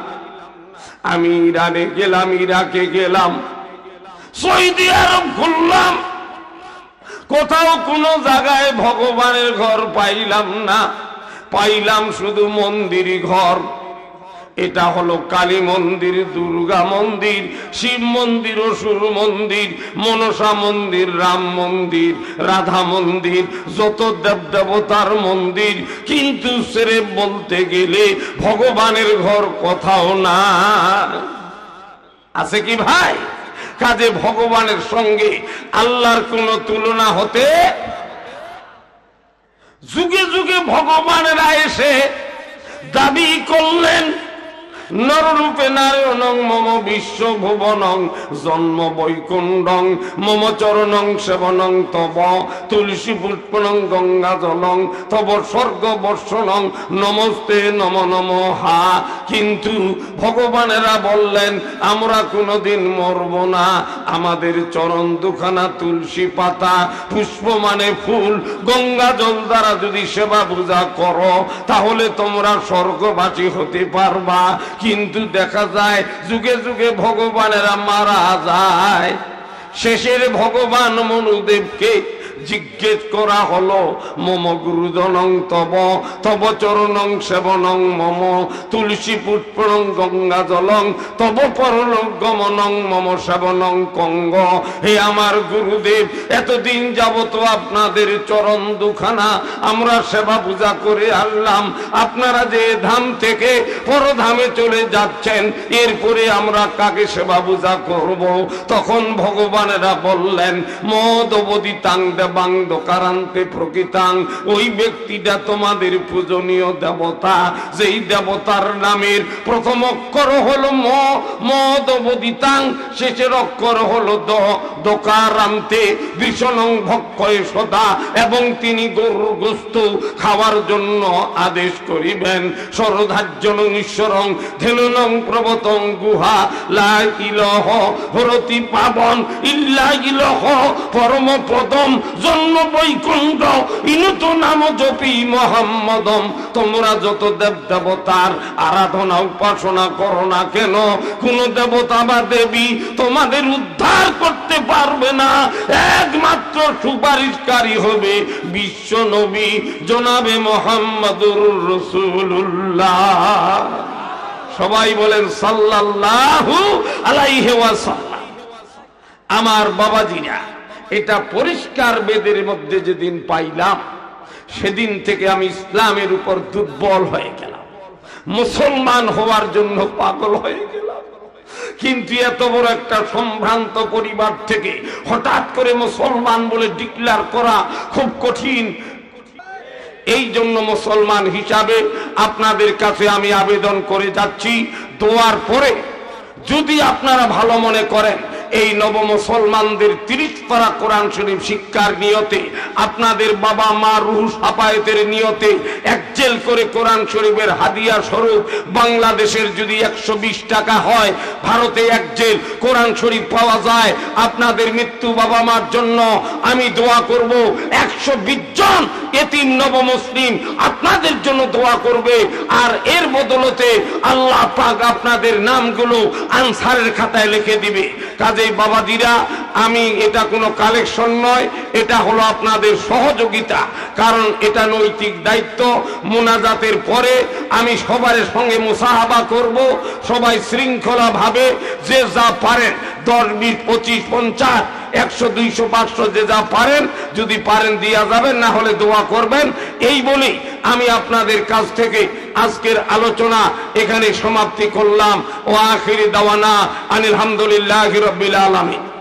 Speaker 1: আমি ইরানে গেলাম, ইরাকে গেলাম, সৌদি আরব ঘুরলাম, কোথাও কোনো জায়গায় ভগবানের ঘর পাইলাম না। পাইলাম শুধু মন্দির ঘর। এটা হলো কালী মন্দির, দুর্গা মন্দির, শিব মন্দির, অসুর মন্দির, মনসা মন্দির, রাম মন্দির, রাধা মন্দির, যত দেব দেবতার মন্দির। কিন্তু সেরে বলতে গেলে ভগবানের ঘর কোথাও না। আছে কি ভাই? কাজে ভগবানের সঙ্গে আল্লাহর কোনো তুলনা হতে, যুগে যুগে ভগবানেরা এসে দাবি করলেন নররূপে নারায়ণং মম বিশ্বভুবনং জন্ম বৈকুণ্ঠং মম চরণং সেবনং তব তুলসী পুষ্পনং গঙ্গা জলং তব স্বর্গ বর্ষণং নমস্তে নম নম হা। কিন্তু ভগবানেরা বললেন আমরা কোনোদিন মরব না, আমাদের চরণ দুখানা তুলসী পাতা, পুষ্প মানে ফুল, গঙ্গা জল দ্বারা যদি সেবা পূজা করো তাহলে তোমরা স্বর্গবাসী হতে পারবা। কিন্তু দেখা যায় যুগে যুগে ভগবানেরা মারা যায়। শেষের ভগবান মনুদেবকে জিজ্ঞেস করা হলো মম গুরুজনং তব তব চরণং সেবনং মম তুলসী পুষ্পং গঙ্গা জলং তব পরলোক গমনং মম সেবনং কঙ্গ। হে আমার গুরুদেব, এতদিন যাবত আপনাদের চরণ দুখানা আমরা সেবা পূজা করে আসলাম, আপনারা যে ধাম থেকে পরধামে চলে যাচ্ছেন এরপরে আমরা কাকে সেবা পূজা করব? তখন ভগবানেরা বললেন মদবদিতাং দেবাং দকারান্তে প্রকৃতাং, ওই ব্যক্তিটা তোমাদের পূজনীয় দেবতা, যেই দেবতার নামের প্রথম অক্ষর হলো ম, মদবদিতাং শেষের অক্ষর হলো দ, দকারান্তে বিষ্ণং ভক্ষয় সদা, এবং তিনি গরুর গোস্ত খাওয়ার জন্য আদেশ করিবেন। সরধার্যনং ঈশ্বরং ধেনুনং প্রবতং গুহা লা ইলাহ হরতি পাবন ইল্লা ইলাহ পরম পদম জন্ম বৈকুণ্ঠ ইনুত নাম জপি মোহাম্মদম। তোমরা যত দেব দেবতার আরাধনা উপাসনা করো না কেন, কোন দেবতা বা দেবী তোমাদের উদ্ধার করতে পারবে না। একমাত্র সুপারিশকারী হবে বিশ্ব নবী জনাবে মুহাম্মাদুর রাসূলুল্লাহ। সবাই বলেন সাল্লাল্লাহু আলাইহি ওয়াসাল্লাম। আমার বাবাজিরা, এটা পরিষ্কার বেদের মধ্যে যেদিন পাইলাম সেদিন থেকে আমি ইসলামের উপর দুর্বল হয়ে গেলাম, মুসলমান হওয়ার জন্য পাগল হয়ে গেলাম। কিন্তু এত বড় একটা সম্ভ্রান্ত পরিবার থেকে হঠাৎ করে মুসলমান বলে ডিক্লেয়ার করা খুব কঠিন। এই জন্য মুসলমান হিসাবে আপনাদের কাছে আমি আবেদন করে যাচ্ছি, দোয়ার পরে যদি আপনারা ভালো মনে করেন এই নব মুসলমানদের 30 পারা কোরআন শরীফ শিক্ষার নিয়তে, আপনাদের বাবা মা রুহ সাফায়েতের নিয়তে একজেল করে কোরআন শরীফের হাদিয়া স্বরূপ বাংলাদেশের যদি 120 টাকা হয়, ভারতে একজেল কোরআন শরীফ পাওয়া যায়। আপনাদের মৃত্যু বাবা মার জন্য আমি দোয়া করব। 120 জন এতিম নব মুসলিম আপনাদের জন্য দোয়া করবে, আর এর বদলতে আল্লাহ পাক আপনাদের নামগুলো আনসারের খাতায় লিখে দিবে। কাজেই বাবাজিরা, আমি এটা কোনো কালেকশন নয়, এটা হলো আপনাদের সহযোগিতা, কারণ এটা নৈতিক দায়িত্ব। মুনাজাতের পরে আমি সবার সঙ্গে মুসাহাবা করব। সবাই শৃঙ্খলা ভাবে যে যা পারেন, 10, 20, 25, 50, 100, 200, 500 যে যা পারেন, যদি পারেন দিয়া যাবেন, না হলে দোয়া করবেন। এই বলি আমি আপনাদের কাছ থেকে আজকের আলোচনা এখানে সমাপ্তি করলাম। ও আখিরি দাওয়ানা আনিল হামদুলিল্লাহি রাব্বিল আলামিন।